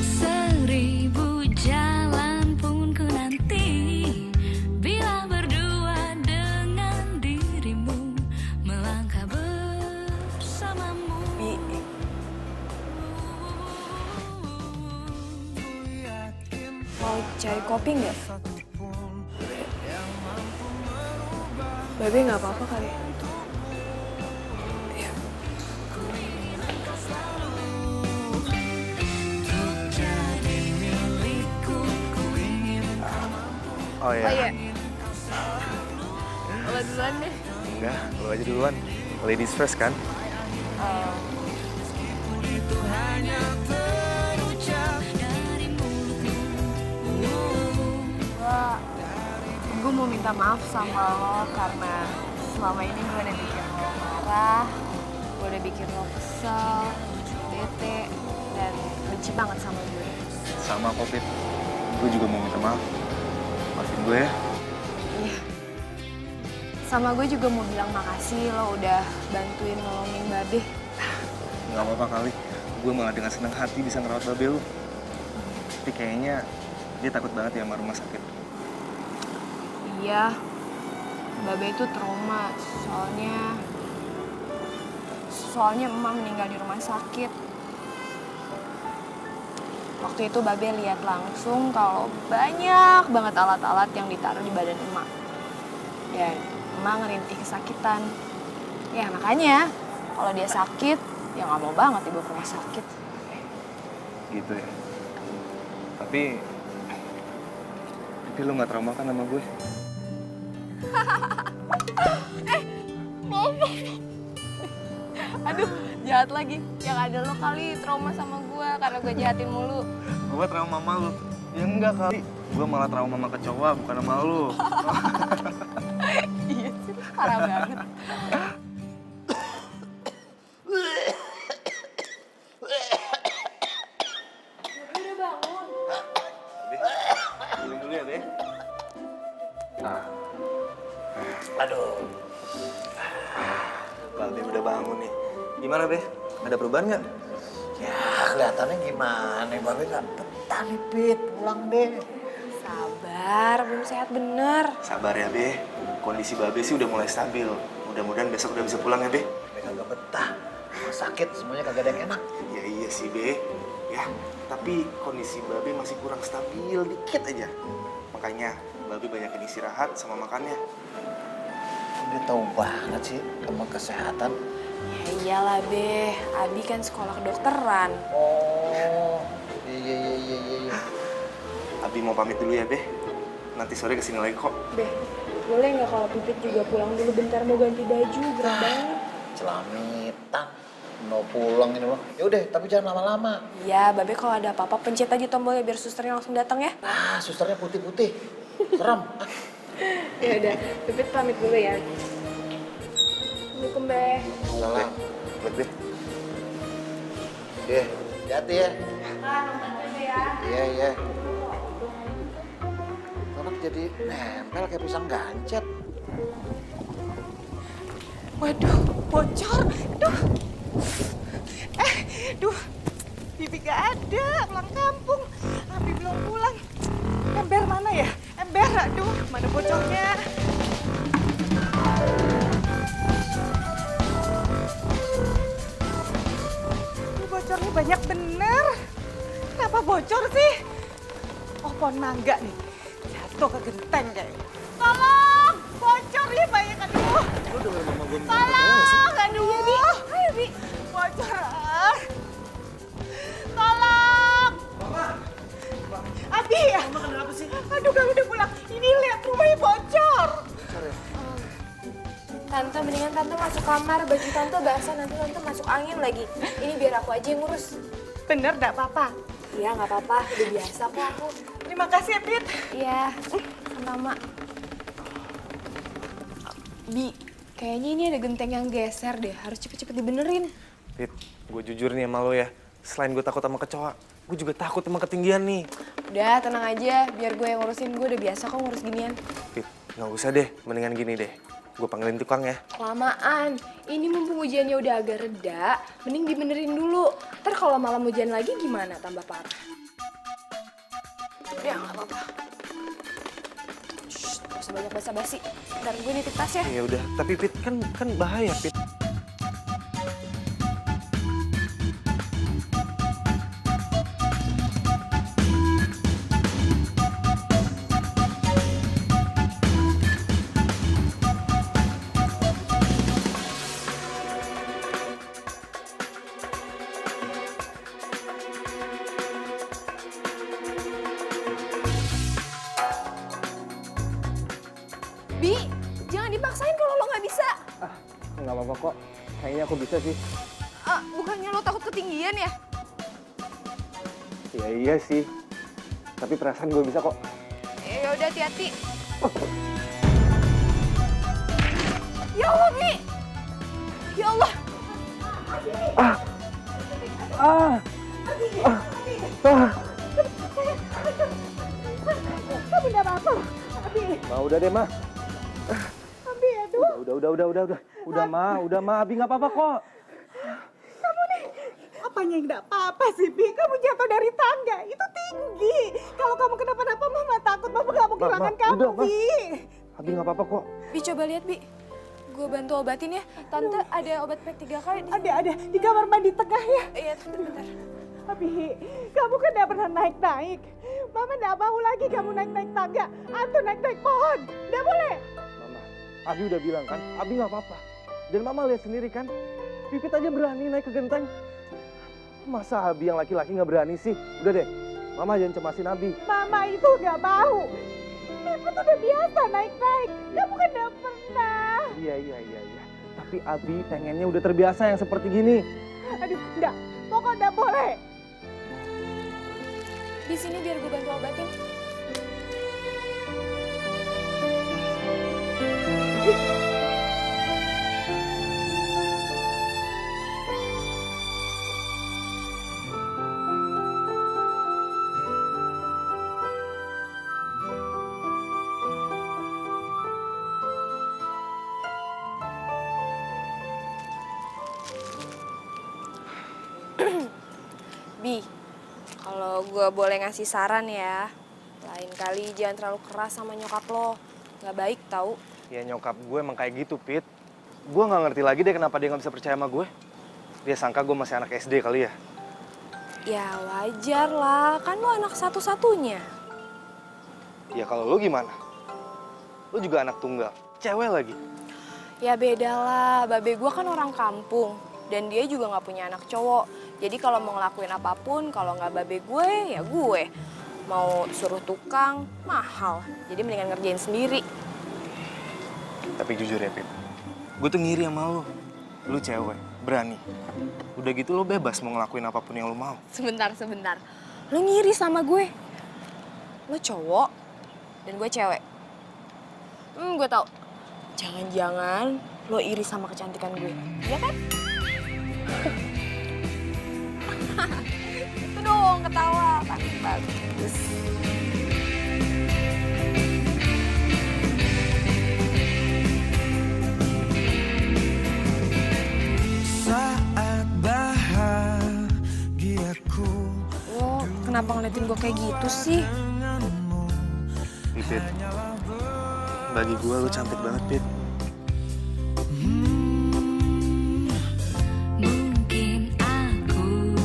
Seribu jalan pun ku nanti bila berdua dengan dirimu melangkah bersamamu. Mau cari kopi nggak? Babe nggak apa-apa kali. Iya. Oh iya. Lo duluan deh. Enggak, lu aja duluan. Ladies first kan? Gue mau minta maaf sama lo karena selama ini gue udah bikin lo marah, gue udah bikin lo kesel, bete, dan benci banget sama gue. Sama Covid. Gue juga mau minta maaf. Maafin gue ya. Iya. Sama gue juga mau bilang makasih lo udah bantuin nolongin Babe. Gak apa-apa kali. Gue malah dengan senang hati bisa ngerawat Babe lu. Tapi kayaknya dia takut banget ya sama rumah sakit. Iya, Babe itu trauma, soalnya emak meninggal di rumah sakit. Waktu itu Babe lihat langsung kalau banyak banget alat-alat yang ditaruh di badan emak. Dan emak ngerintih kesakitan. Ya makanya kalau dia sakit, ya nggak mau banget dibawa ke rumah sakit. Gitu ya. Tapi lu gak trauma kan sama gue? Aduh, jahat lagi. Yang ada lo kali trauma sama gue karena gue jahatin mulu. Gue trauma sama lu. Ya enggak kali. Gue malah trauma sama kecoa, bukan sama lu. Iya sih, parah banget. Udah bangun. Gimana, Be? Ada perubahan nggak? Ya kelihatannya gimana, Babe gak betah nih, Pit. Pulang deh. Sabar, belum sehat bener. Sabar ya, Be. Kondisi Babe sih udah mulai stabil. Mudah-mudahan besok udah bisa pulang ya, Be. Babe kagak betah. Rumah sakit, semuanya kagak ada yang enak. Ya iya sih, Be. Ya, tapi kondisi Babe masih kurang stabil dikit aja. Makanya Babe banyakin istirahat sama makannya. Dia tahu banget sih tentang kesehatan. Ya iyalah, Be. Abi kan sekolah kedokteran. Oh, iya. Abi mau pamit dulu ya, Be. Nanti sore kesini lagi kok. Be, boleh nggak kalau Pipit juga pulang dulu bentar mau ganti baju, berat banget. Celamitan. Mau pulang ini loh. Ya udah, tapi jangan lama-lama. Iya, Babe kalau ada apa-apa pencet aja tombolnya biar susternya langsung datang ya. Ah, susternya putih-putih. Serem. Ya udah, Pipit pamit dulu ya. Assalamualaikum, Be. Salam. Buat Be. Deh, hati ya. Iya. Anak jadi nempel kayak pisang gancet. Waduh, bocor. Duh, Bibi gak ada, pulang kampung. Abi belum pulang. Ember mana ya? Ember, aduh, mana bocornya? Ini bocornya banyak bener. Kenapa bocor sih? Oh, pohon mangga nih. Jatuh ke genteng kayaknya. Tolong, bocor ya banyak, aduh. Tolong, aduh. Ayo, Bi. Bocor. Tolong. Abi. Mama kenapa sih? Aduh, kamu udah pulang. Ini lihat rumahnya bocor. Tante, mendingan Tante masuk kamar. Baju Tante basah, nanti Tante masuk angin lagi. Ini biar aku aja yang ngurus. Bener, gak apa-apa. Iya, nggak apa-apa. Udah biasa kok aku. Terima kasih ya, Pit. Iya, sama. Bi, kayaknya ini ada genteng yang geser deh. Harus cepet-cepet dibenerin. Pit, gue jujur nih sama lo ya. Selain gue takut sama kecoa, gue juga takut sama ketinggian nih. Udah, tenang aja. Biar gue yang ngurusin. Gue udah biasa kok ngurus ginian. Pit, nggak usah deh. Mendingan gini deh. Gue panggilin tukang ya. Kelamaan. Ini mumpung hujannya udah agak reda, mending dibenerin dulu. Ntar kalau malam hujan lagi gimana? Tambah parah. Ya, nggak apa-apa. Shh, gak usah banyak basa-basi. Ntar gue nitip tas ya. Ya udah, tapi Pit kan bahaya, Pit. Bi, jangan dipaksain kalau lo nggak bisa. Nggak apa-apa kok. Kayaknya aku bisa sih. Bukannya lo takut ketinggian ya? Ya iya sih. Tapi perasaan gue bisa kok. Ya udah, hati-hati. Ya Allah, Bi. Ya Allah. Kamu udah apa-apa? Abi. Udah deh, Ma. Abi, aduh. Udah, Ma. Abi nggak apa-apa kok. Kamu nih, apanya yang gak apa-apa sih, Bi? Kamu jatuh dari tangga, itu tinggi. Kalau kamu kenapa-napa, Mama takut Mama gak mau kehilangan kamu, udah, Ma. Bi. Abi nggak apa-apa kok. Bi, coba lihat, Bi. Gue bantu obatin ya. Tante ada obat pek 3 kali. Ada, di kamar mandi tengah ya. Iya, Tante, bentar. Abi, kamu kan gak pernah naik-naik. Mama gak mau lagi kamu naik-naik tangga atau naik-naik pohon. Gak boleh. Mama, Abi udah bilang kan, Abi nggak apa-apa. Dan Mama lihat sendiri kan, Pipit aja berani naik ke genteng. Masa Abi yang laki-laki nggak berani sih? Udah deh, Mama jangan cemasin Abi. Mama itu gak mau. Pipit udah biasa naik-naik. Kamu kan gak pernah. Iya. Tapi Abi pengennya udah terbiasa yang seperti gini. Aduh, enggak. Pokoknya gak boleh. Di sini biar gue bantu obatin. Bi, kalau gue boleh ngasih saran ya, lain kali jangan terlalu keras sama nyokap lo. Nggak baik tau. Ya nyokap gue emang kayak gitu, Pit. Gue nggak ngerti lagi deh kenapa dia nggak bisa percaya sama gue. Dia sangka gue masih anak SD kali ya. Ya wajar lah, kan lo anak satu-satunya. Ya kalau lo gimana? Lo juga anak tunggal, cewek lagi. Ya beda lah, babe gue kan orang kampung. Dan dia juga nggak punya anak cowok. Jadi kalau mau ngelakuin apapun, kalau nggak babe gue, ya gue. Mau suruh tukang, mahal. Jadi mendingan ngerjain sendiri. Tapi jujur ya, Pit. Gue tuh ngiri sama lo. Lo cewek, berani. Udah gitu lo bebas mau ngelakuin apapun yang lo mau. Sebentar. Lo ngiri sama gue. Lo cowok, dan gue cewek. Gue tau. Jangan-jangan lo iri sama kecantikan gue. Iya kan? Itu dong ketawa, tapi bagus. Saat bahagiaku. Lo kenapa ngeliatin gue kayak gitu sih? Pit, bagi gue lo cantik banget, Pit. Mungkin aku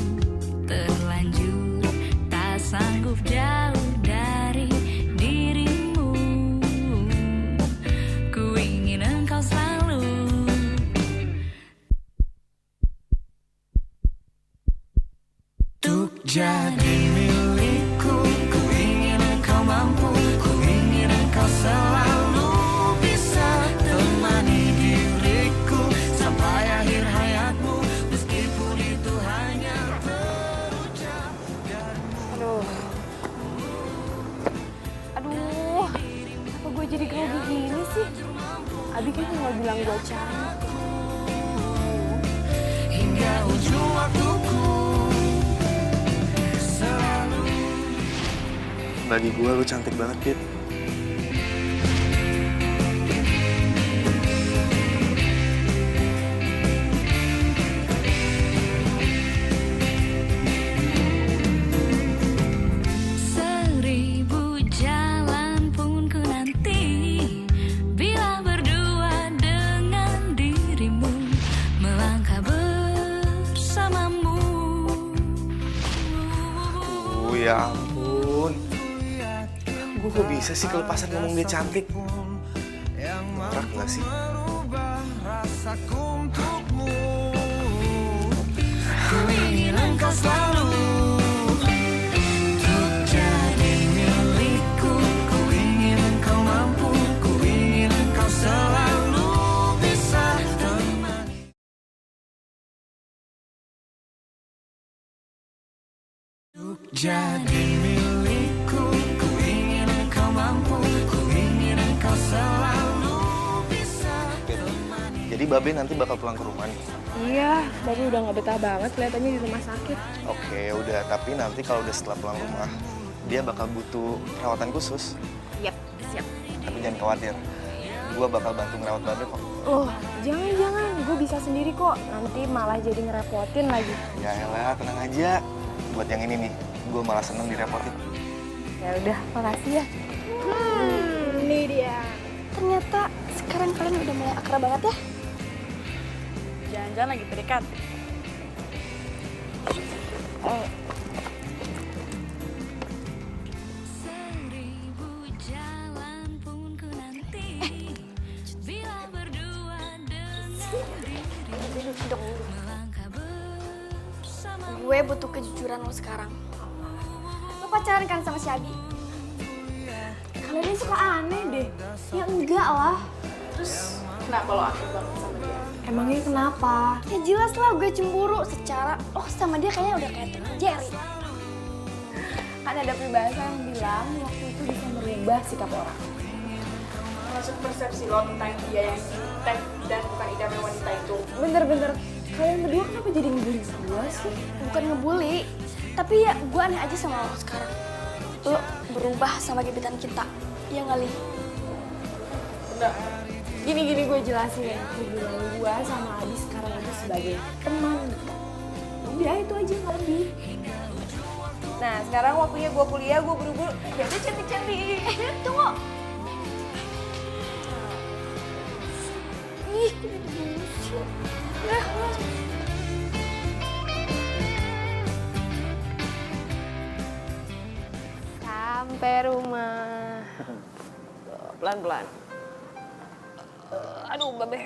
terlanjur tak sanggup jauh dari dirimu. Ku ingin engkau selalu Untuk jadi milikku, ku ingin engkau mampu, ku ingin engkau selalu bisa temani diriku sampai akhir hayatmu, meskipun itu hanya terucap darimu. Aduh, apa gue jadi grogi gini sih? Abi kan nggak bilang gue cantik. Hingga ujung waktuku selalu. Bagi gue lo cantik banget, Pit. seribu jalan pun ku nanti bila berdua dengan dirimu melangkah bersamamu. Ya ampun. Gue kok bisa sih kelepasan ngomong dia cantik? Norak gak sih? Rasaku untukmu, ku ingin engkau selalu untuk jadi milikku, ku ingin engkau mampu, ku ingin engkau selalu bisa temani. Untuk jadi milikku, ku ingin engkau mampu, ku ingin engkau selalu bisa temani. Jadi Babe nanti bakal pulang ke rumah nih. Iya, babe udah nggak betah banget kelihatannya di rumah sakit. Oke, ya udah. Tapi nanti kalau udah setelah pulang rumah, dia bakal butuh perawatan khusus. Yap, siap. Tapi jangan khawatir. Gue bakal bantu ngerawat Babe kok. Oh, jangan, gue bisa sendiri kok. Nanti malah jadi ngerepotin lagi. Ya elah, tenang aja. Buat yang ini nih, gue malah seneng direpotin. Ya udah, makasih ya. Ini dia. Ternyata sekarang kalian udah mulai akrab banget ya? Jangan-jangan lagi PDKT. Seribu jalan pun ku nanti bila berdua dengan dirimu melangkah bersamamu. Gue butuh kejujuran lo sekarang. Lo pacaran kan sama si Abi? Kalian ini suka aneh deh. Ya enggak lah. Terus Kenapa lo akrab banget sama dia? emangnya kenapa? Ya jelas lah gue cemburu. Secara lo sama dia kayaknya udah kayak Tom and Jerry. Kan ada peribahasa yang bilang waktu itu bisa merubah sikap orang. Maksud persepsi lo tentang dia yang jutek dan bukan idaman wanita itu. Bener. Kalian berdua kenapa jadi ngebully gue sih? Bukan ngebully. Tapi ya gue aneh aja sama lo sekarang. Lo berubah sama gebetan kita. Iya nggak, Li? Enggak. Gini gue jelasin ya. Hubungan gue sama Abi sekarang itu sebagai teman. Udah itu aja nggak lebih. Nah sekarang waktunya gue kuliah, gue buru-buru. Ya udah cantik-cantik. Tunggu. Ih, Sampai rumah. Pelan-pelan. Aduh, Babe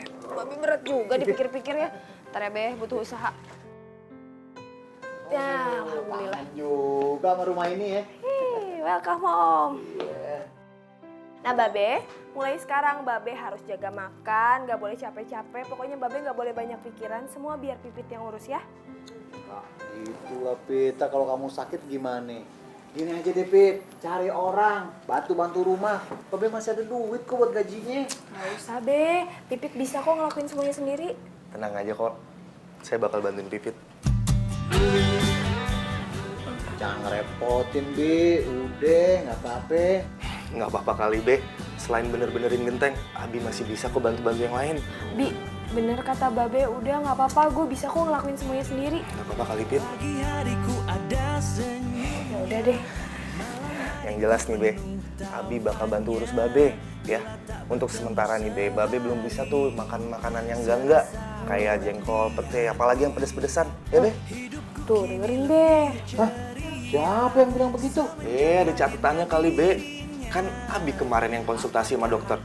berat juga dipikir-pikir ya. Ntar ya, Be, butuh usaha. Ya, alhamdulillah. Juga sama rumah ini ya. Welcome home. Nah, Babe, mulai sekarang Babe harus jaga makan, gak boleh capek-capek. Pokoknya Babe gak boleh banyak pikiran, semua biar Pipit yang urus ya. Nah, itulah Pita, kalau kamu sakit gimana? Gini aja deh Pit, cari orang, bantu-bantu rumah. Babe masih ada duit kok buat gajinya. Gak usah, Be. Pipit bisa kok ngelakuin semuanya sendiri. Tenang aja kok, saya bakal bantuin Pipit. Jangan ngerepotin, Bi. Udah, nggak apa-apa. Nggak apa-apa kali, Be. Selain bener-benerin genteng, Abi masih bisa kok bantu-bantu yang lain. Bi, bener kata Babe, udah nggak apa-apa, gue bisa kok ngelakuin semuanya sendiri. Nggak apa-apa kali, Pit. Ya udah deh. Yang jelas nih, Be, Abi bakal bantu urus Babe, ya. Untuk sementara nih, Be, Babe belum bisa tuh makan makanan yang enggak. Kayak jengkol, pete, apalagi yang pedes-pedesan, ya, Be? Tuh, dengerin, Be. Hah? Siapa yang bilang begitu? Ada catatannya kali, Be. Kan Abi kemarin yang konsultasi sama dokter.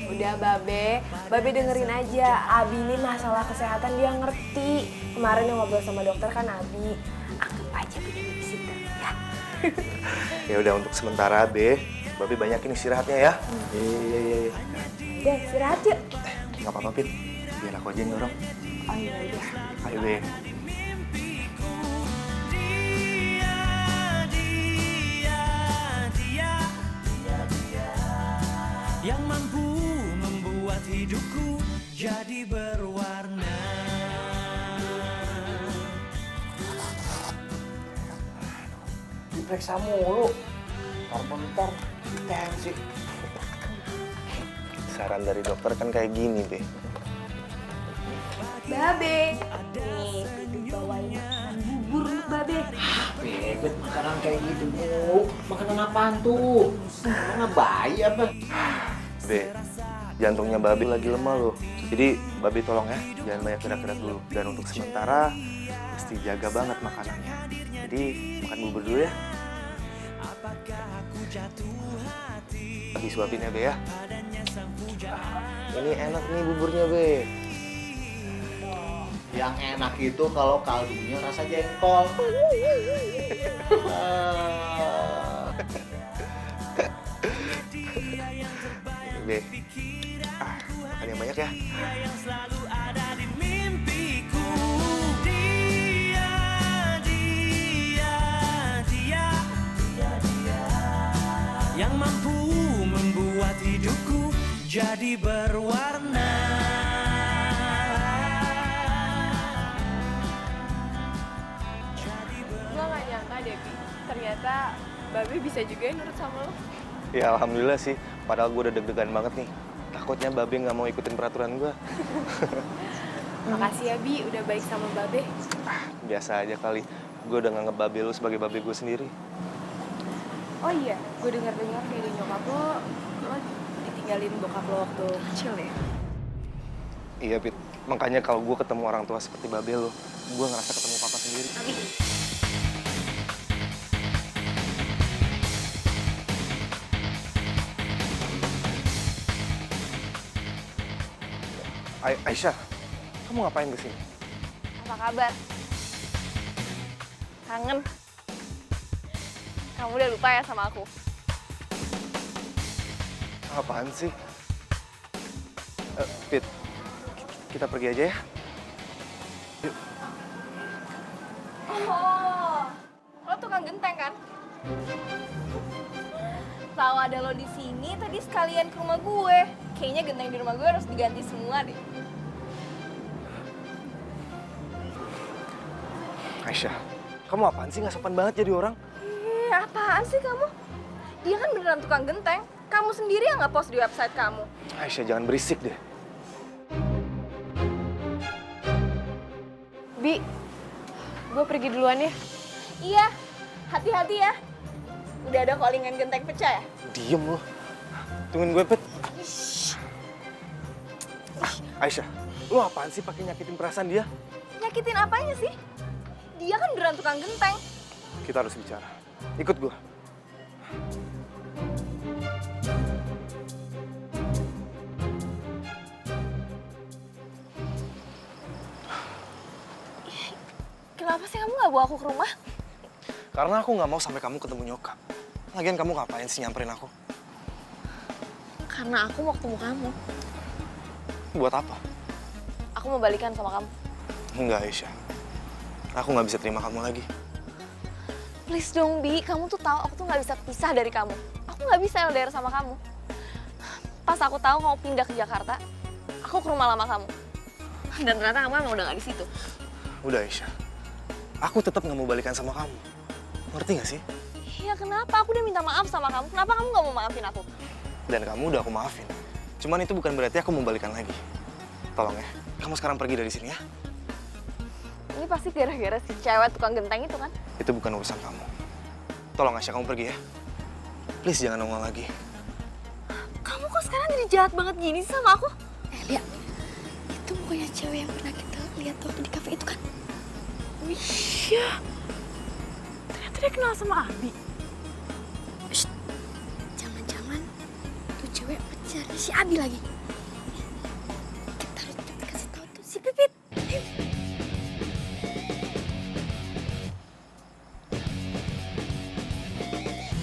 Udah, Babe dengerin aja. Abi ini masalah kesehatan dia ngerti. Kemarin yang ngobrol sama dokter kan Abi. Anggap aja punya babysitter, ya. Ya udah, untuk sementara, Be, Babe banyakin istirahatnya ya. Iya. Deh, istirahat yuk. Nggak apa-apa, Pit. Biar aku aja yang dorong. Oh iya, udah. Ayo, Be. Yang mampu membuat hidupku jadi berwarna. Diperiksa mulu. Bentar, tensi. Saran dari dokter kan kayak gini, Be. Babe. Nih, Pipit bawain makanan bubur untuk Babe. Bebet makanan kayak gitu, Bu. Makanan apaan tuh? Mana bayi apa? Be, jantungnya Babe lagi lemah loh. Jadi Babe tolong ya, jangan banyak gerak-gerak dulu. Dan untuk sementara, mesti jaga banget makanannya. Jadi makan bubur dulu ya. Lagi suapin ya, Be ya. Ini enak nih buburnya, Be. Yang enak itu kalau kaldunya rasa jengkol. Be, makan yang banyak ya. Yang selalu ada di mimpiku. Dia yang mampu membuat hidupku jadi berwarna. Gue gak nyangka deh, Pi. Ternyata Babe bisa juga nurut sama lo. Ya alhamdulillah sih, padahal gue udah deg-degan banget nih. Takutnya Babe nggak mau ikutin peraturan gue. Makasih ya, Bi, udah baik sama Babe. Biasa aja kali, gue udah nganggep Babe lu sebagai Babe gue sendiri. Oh iya, gue dengar-dengar dari nyokap lo ditinggalin bokap lo waktu kecil ya? Iya, Pit. Makanya kalau gue ketemu orang tua seperti Babe lu, gue ngerasa ketemu papa sendiri. Aisyah, kamu ngapain kesini? Apa kabar? Kangen? Kamu udah lupa ya sama aku? Apaan sih? Pit, kita pergi aja ya. Yuk. Oh, lo tukang genteng kan? Tahu ada lo di sini, tadi sekalian ke rumah gue. Kayaknya genteng di rumah gue harus diganti semua deh. Aisyah, kamu apaan sih? Nggak sopan banget jadi orang. Apaan sih kamu? Dia kan beneran tukang genteng. Kamu sendiri yang nggak post di website kamu. Aisyah, jangan berisik deh. Bi, gue pergi duluan ya. Iya, hati-hati ya. Udah ada callingan genteng pecah ya? Diem lo. Tungguin gue, Pit. Aisyah, lu apaan sih pakai nyakitin perasaan dia? Nyakitin apanya sih? Dia kan beneran tukang genteng. Kita harus bicara. Ikut gue. Kenapa sih kamu gak bawa aku ke rumah? Karena aku nggak mau sampai kamu ketemu nyokap. Lagian kamu ngapain sih nyamperin aku? Karena aku mau ketemu kamu. Buat apa? Aku mau balikan sama kamu. Enggak, Aisyah. Aku nggak bisa terima kamu lagi. Please dong, Bi. Kamu tuh tahu aku tuh nggak bisa pisah dari kamu. Aku nggak bisa LDR sama kamu. Pas aku tahu kamu pindah ke Jakarta, aku ke rumah lama kamu. Dan ternyata kamu emang udah nggak di situ. Udah, Aisyah. Aku tetap nggak mau balikan sama kamu. Ngerti nggak sih? Ya kenapa? Aku udah minta maaf sama kamu. Kenapa kamu nggak mau maafin aku? Dan kamu udah aku maafin. Cuman itu bukan berarti aku mau balikan lagi. Tolong ya, kamu sekarang pergi dari sini ya. Ini pasti gara-gara si cewek tukang genteng itu kan? Itu bukan urusan kamu. Tolong Aisyah, kamu pergi ya. Please jangan nongol lagi. Kamu kok sekarang jadi jahat banget gini sih sama aku? Lihat, itu bukannya cewek yang pernah kita lihat waktu di kafe itu kan? Iya. Ternyata dia kenal sama Abi. Shh, jangan-jangan tuh cewek pacarnya si Abi lagi. Kita harus cepet kasih tahu tuh si Pipit. Ayo.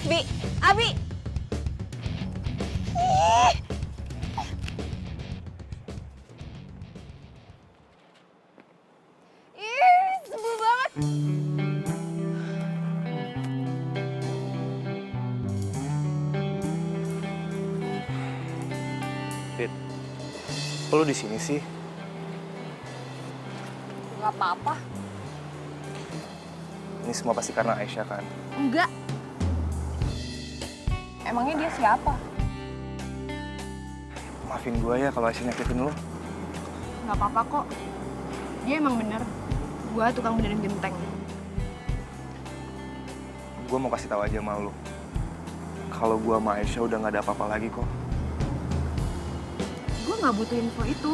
Bi, Abi. Ih, sebel banget. Pit, kok lu di sini sih? Gak apa-apa. Ini semua pasti karena Aisyah kan? Enggak. Emangnya dia siapa? Maafin gue ya kalau Aisyah nyakitin lu. Gak apa-apa kok. Dia emang bener. Gue tukang benerin genteng. Gue mau kasih tahu aja sama lu. Kalau gue sama Aisyah udah gak ada apa-apa lagi kok. Gue gak butuh info itu.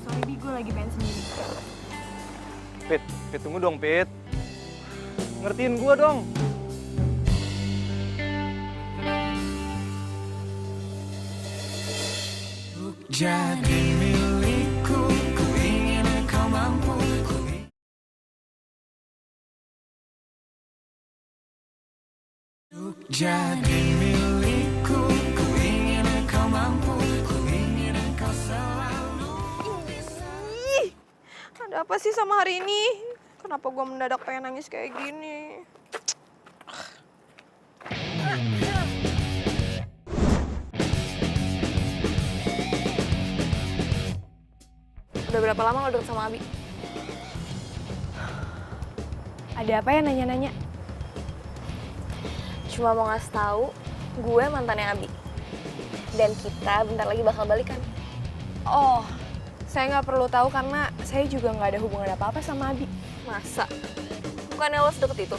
Sorry Bi, gue lagi pengen sendiri. Pit, tunggu dong, Pit. Ngertiin gue dong. Jadi milikku, ku ingin kau mampu. Jadi milikku, ku ingin kau mampu. Ku ingin kau selalu. Ih, ada apa sih sama hari ini? Kenapa gue mendadak pengen nangis kayak gini? Udah berapa lama lo deket sama Abi? Ada apa ya nanya-nanya? Cuma mau ngasih tahu, gue mantannya Abi. Dan kita bentar lagi bakal balikan. Oh, saya nggak perlu tahu karena saya juga nggak ada hubungan apa-apa sama Abi. Masa? Bukannya lo sedeket itu?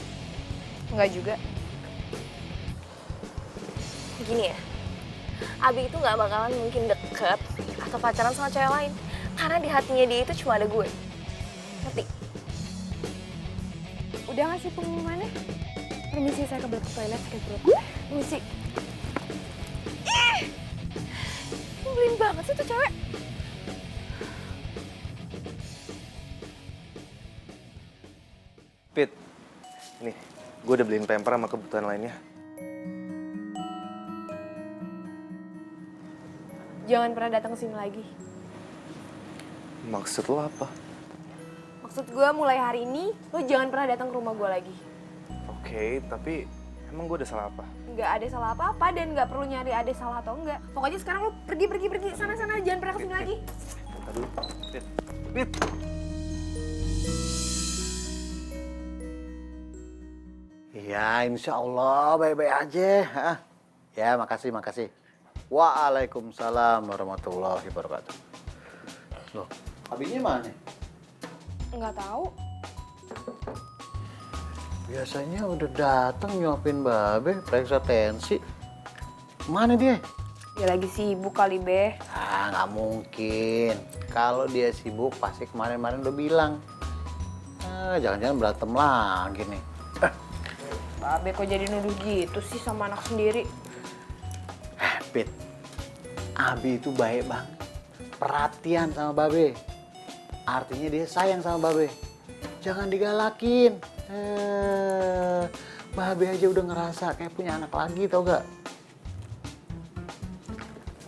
Nggak juga. Gini ya, Abi itu nggak bakalan mungkin deket atau pacaran sama cewek lain. Karena di hatinya dia itu cuma ada gue. Ngerti? Udah ngasih pengumumannya? Permisi, saya kebelet ke toilet, sakit perut. Permisi. Ih! Nyebelin banget sih tuh cewek. Pit, nih, gue udah beliin pamper sama kebutuhan lainnya. Jangan pernah datang ke sini lagi. Maksud lo apa? Maksud gue mulai hari ini, lo jangan pernah datang ke rumah gue lagi. Oke, tapi emang gue udah salah apa? Nggak ada salah apa-apa dan nggak perlu nyari ada salah atau enggak. Pokoknya sekarang lo pergi, sana-sana, jangan pernah kesini lagi. Bentar dulu. Pit. Ya, insya Allah baik-baik aja. Hah? Ya, makasih. Waalaikumsalam warahmatullahi wabarakatuh. Loh, abinya mana? Nggak tahu. Biasanya udah datang nyuapin Babe, periksa tensi. Mana dia? Dia lagi sibuk kali, Be. Ah, nggak mungkin. Kalau dia sibuk pasti kemarin-kemarin udah bilang. Ah, jangan-jangan berantem lagi nih. Babe kok jadi nuduh gitu sih sama anak sendiri? Pit, Abi itu baik banget. Perhatian sama Babe. Artinya dia sayang sama Babe. Jangan digalakin. Babe aja udah ngerasa kayak punya anak lagi, tau gak?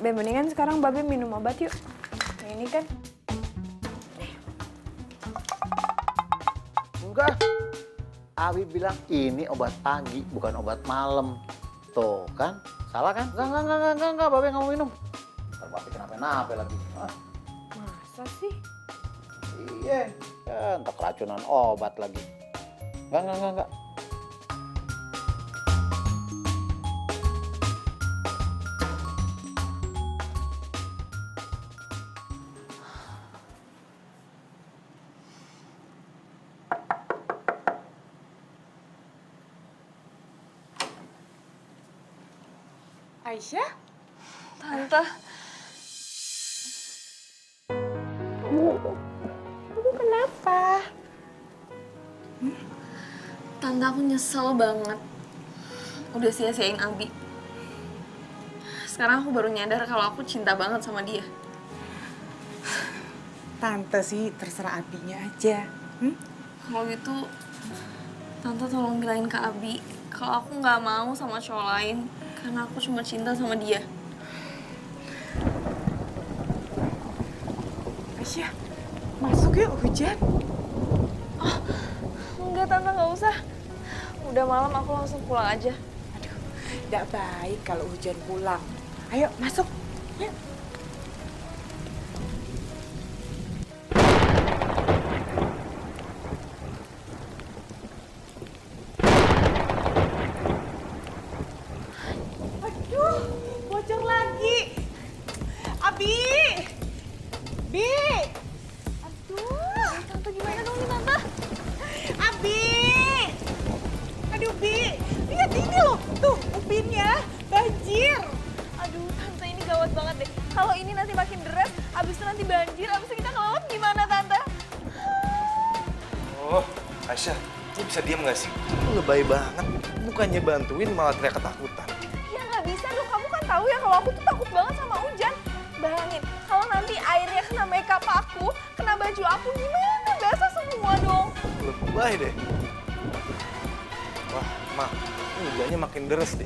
Be, mendingan sekarang Babe minum obat yuk. Ini kan. Enggak. Abi bilang ini obat pagi, bukan obat malam. Tuh kan, salah kan? Enggak, Babe nggak mau minum. Ntar Babe kenapa-napa lagi. Ah, Masa sih? iya, ya, entar keracunan obat lagi. Enggak. Aisyah? Tante. Ibu kenapa? Tante, aku nyesel banget udah sia-siain Abi. Sekarang aku baru nyadar kalau aku cinta banget sama dia. Tante sih terserah Abinya aja. Kalau gitu, Tante tolong bilangin ke Abi kalau aku nggak mau sama cowok lain karena aku cuma cinta sama dia. Aisyah, masuk yuk, hujan. Enggak, Tante, nggak usah. Udah malam, aku langsung pulang aja. Aduh, nggak baik kalau hujan pulang. Ayo, masuk. Yuk. Aduh, bocor lagi. Abi! Bi! Aduh. Tante, gimana dong nih, Tante? Abi! Aduh, Bi. Lihat ini loh. Tuh, upinnya banjir. Aduh, Tante, ini gawat banget deh. Kalau ini nanti makin deras, abis itu nanti banjir, abis itu kita kelelep gimana, Tante? Oh, Aisyah, lu bisa diam gak sih? Lu lebay banget. Bukannya bantuin malah teriak ketakutan. Ya nggak bisa dong, kamu kan tahu ya kalau aku tuh takut banget sama hujan. Bayangin, kalau nanti airnya kena makeup aku, kena baju aku, gimana? Basah semua dong. Lebay deh. Wah, Ma, ini hujannya makin deras deh.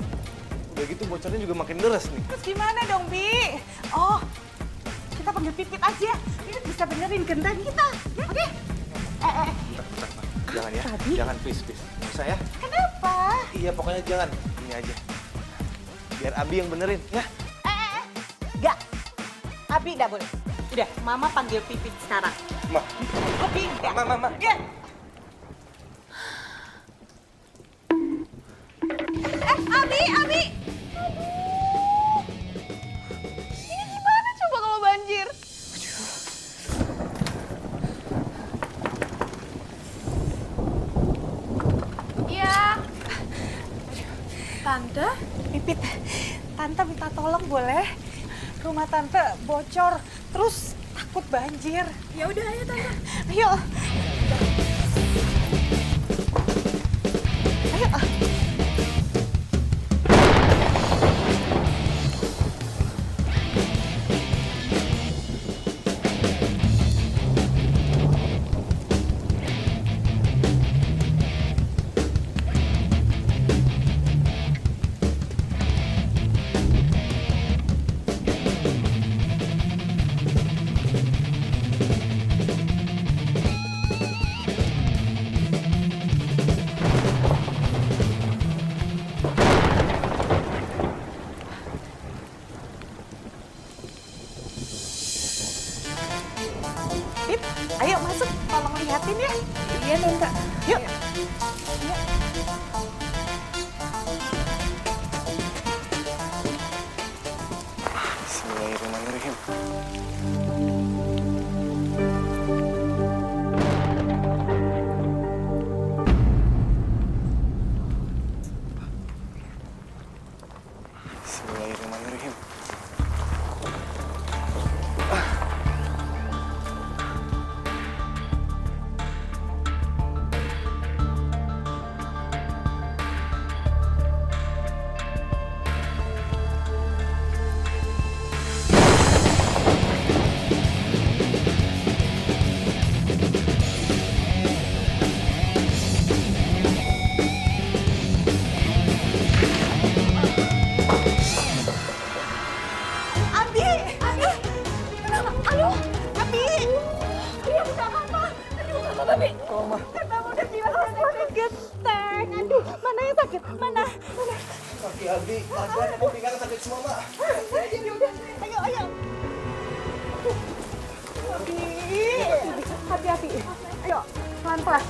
Udah gitu bocornya juga makin deras nih. Terus gimana dong, Bi? Oh, kita panggil Pipit aja. Pipit bisa benerin gendang kita. Ya, oke? Bentar, Ma. Jangan ya, jangan please. Nggak usah ya. Kenapa? Iya, pokoknya jangan. Ini aja. Biar Abi yang benerin, ya. Enggak. Abi enggak boleh. Udah, Mama panggil Pipit sekarang. Ma. Abi enggak. Ma. Ya. Abi! Ini gimana coba kalau banjir? Iya. Tante, Pipit. Tante minta tolong boleh? Rumah Tante bocor, terus takut banjir. Ya udah, ayo Tante. Ayo. Ayo. Pip, ayo masuk, tolong lihatin ya. Iya, Tante. Yuk. Yuk. Bismillahirrahmanirrahim. sakit. Mana? Kaki Abi, badan aku pinggang sakit semua, Mak. Ayo, ayo. Abi, hati-hati. Ayo, pelan-pelan.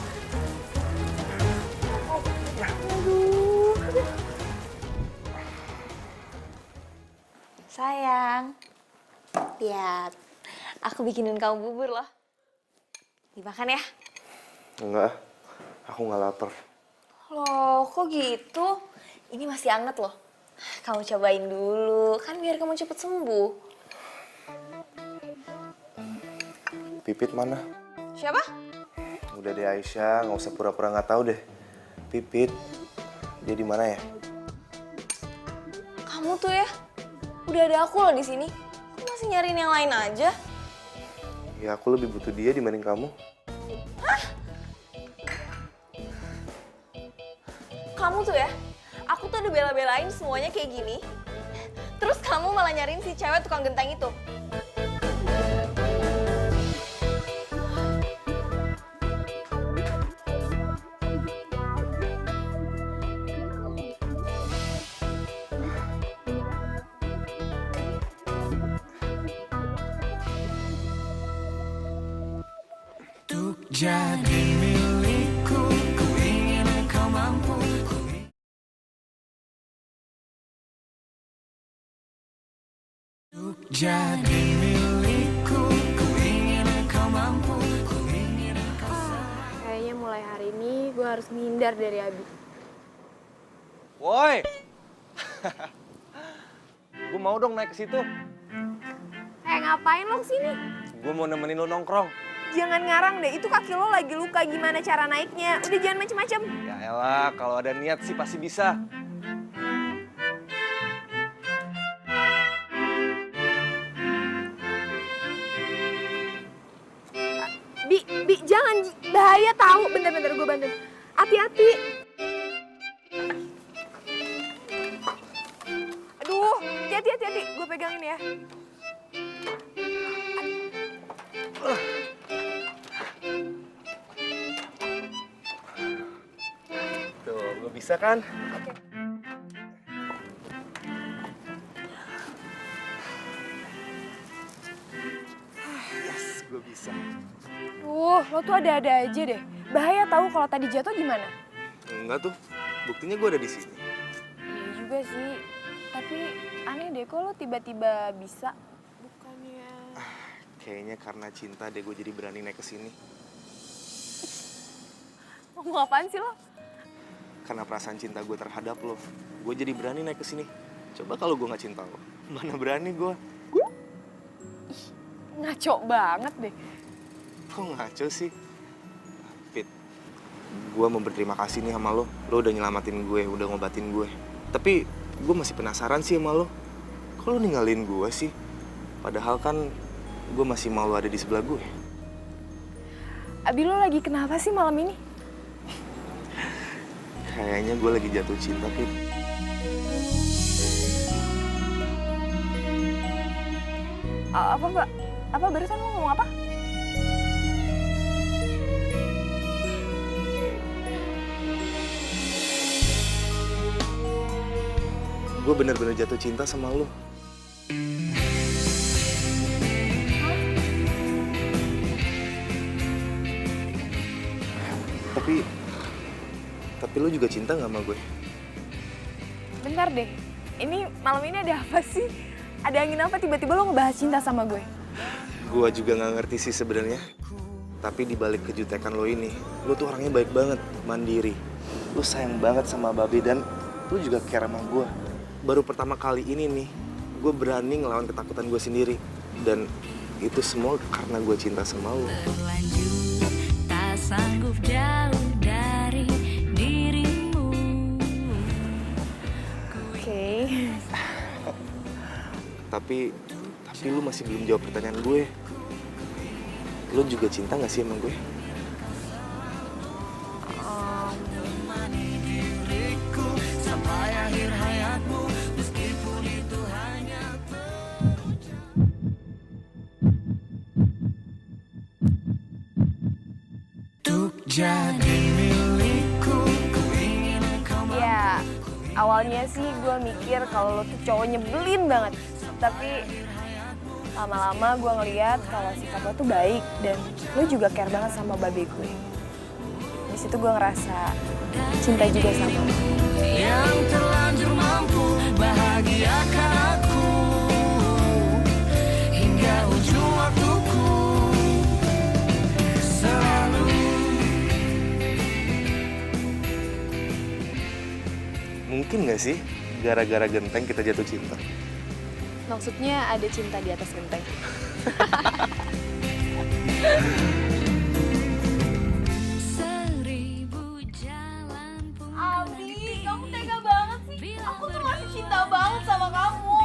Aduh. Sayang, lihat. Aku bikinin kamu bubur loh. Dimakan ya? Enggak, aku nggak lapar. Loh, kok gitu? Ini masih anget loh. Kamu cobain dulu, kan biar kamu cepet sembuh. Pipit mana? Siapa? Udah deh Aisyah, nggak usah pura-pura nggak tahu deh. Pipit, dia di mana ya? Kamu tuh ya, udah ada aku loh di sini. Kok masih nyariin yang lain aja? Ya aku lebih butuh dia dibanding kamu. Kamu tuh ya, aku tuh udah bela-belain semuanya kayak gini. Terus kamu malah nyariin si cewek tukang genteng itu. Untuk jadi milikku, ku ingin kau mampu. Untuk jadi milikku, ku ingin kau mampu. Ku ingin kau Kayaknya mulai hari ini gue harus menghindar dari Abi. Woi, gue mau dong naik ke situ. Ngapain lo kesini? Gue mau nemenin lo nongkrong. Jangan ngarang deh, itu kaki lo lagi luka, gimana cara naiknya? Udah jangan macem-macem. Ya elah, kalau ada niat sih pasti bisa. Bi, jangan, bahaya tahu. Bentar, gue bantu. Hati-hati. Aduh, hati-hati. Gue pegangin ya. Tuh, lo bisa kan? Yes, gue bisa. Lo tuh ada-ada aja deh. Bahaya tahu kalau tadi jatuh gimana? Enggak tuh, buktinya gue ada di sini. Iya juga sih. Tapi aneh deh, kok lo tiba-tiba bisa? Bukannya... Kayaknya karena cinta deh gue jadi berani naik ke sini. Ngomong apaan sih lo? Karena perasaan cinta gue terhadap lo, gue jadi berani naik ke sini. Coba kalau gue nggak cinta lo, mana berani gue? Ngaco banget deh. Kok ngaco sih? Pit, gue mau berterima kasih nih sama lo. Lo udah nyelamatin gue, udah ngobatin gue. Tapi gue masih penasaran sih sama lo. Kok lo ninggalin gue sih? Padahal kan gue masih mau lo ada di sebelah gue. Abi, lo lagi kenapa sih malam ini? Kayaknya gue lagi jatuh cinta, Pit. Apa, Mbak? Apa barusan lo ngomong apa? Gue bener-bener jatuh cinta sama lo. Tapi lo juga cinta gak sama gue? Bentar deh, ini malam ini ada apa sih? Ada angin apa tiba-tiba lo ngebahas cinta sama gue? Gue juga gak ngerti sih sebenarnya. Tapi di balik kejutekan lo ini, lo tuh orangnya baik banget, mandiri. Lo sayang banget sama Babe dan lo juga care sama gue. Baru pertama kali ini nih, gue berani ngelawan ketakutan gue sendiri. Dan itu semua karena gue cinta sama lo. Terlanjur tak sanggup jauh dari dirimu. Oke. Tapi lu masih belum jawab pertanyaan gue. Lu juga cinta gak sih sama gue? sampai akhir hayatmu, meskipun itu hanya untuk jadi milikku, ku ingin kau Ya, Awalnya sih gue mikir kalau lo tuh cowok nyebelin banget. Tapi lama-lama gue ngeliat kalau sikap lo tuh baik dan lo juga care banget sama babe gue. Di situ gue ngerasa cinta juga sama lo. Yang terlanjur mampu bahagiakan aku hingga ujung waktuku selalu. Mungkin nggak sih gara-gara genteng kita jatuh cinta? Maksudnya ada cinta di atas genteng. Abi, kamu tega banget sih. Aku tuh masih cinta banget sama kamu.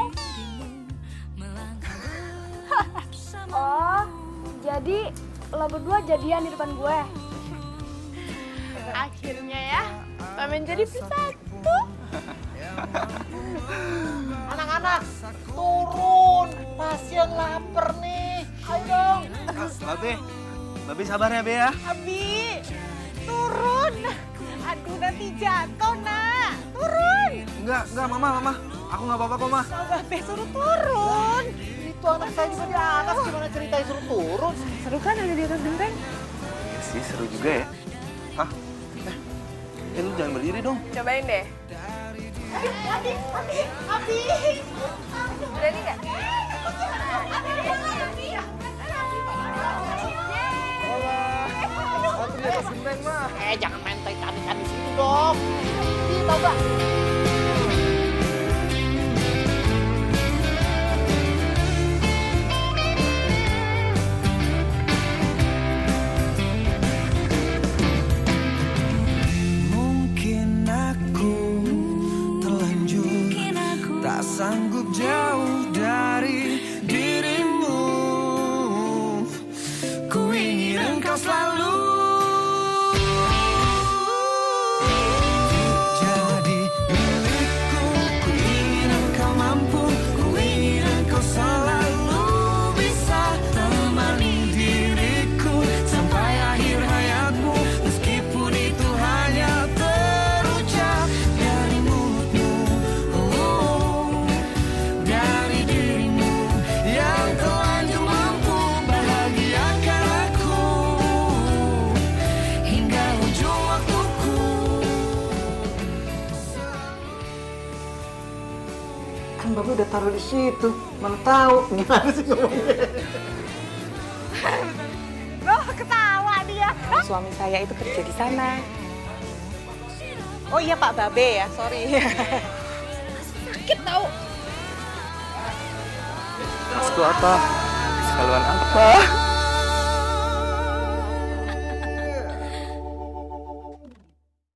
Oh, jadi lo berdua jadian di depan gue. Akhirnya ya, pamen jadi bersatu. Anak-anak, turun. Pasien lapar nih. Ayo dong. Babe sabar ya, Be ya. Abi, turun. Aduh, nanti jatuh, nak. Turun. Enggak, Mama. Aku nggak apa-apa kok, Ma. Sama Babe suruh turun. Itu anak saya juga di atas, gimana ceritanya suruh turun? Seru kan ada di atas genteng? Iya sih, seru juga ya. Hah? Lu jangan berdiri dong. Cobain deh. Abi. Berani nggak? Aku di atas genteng, Ma. Jangan main tarikan di sini dong. Ih, tau gak? Mungkin aku terlanjur tak sanggup jauh dari dirimu. Ku ingin engkau selalu jadi milikku. Ku ingin engkau mampu. Ku ingin engkau selalu bisa temani diriku sampai akhir hayatmu. Meskipun itu hanya terucap dari mulutmu, dari dirimu yang telanjur mampu bahagiakan aku hingga ujung waktuku. Kan Bapak udah taruh di situ. Mana tahu gimana sih ngomongnya? Loh, ketawa dia. Suami saya itu kerja di sana. Oh iya, Pak Babe ya, sorry. Sakit tau. Mas itu apa? Sekalian apa?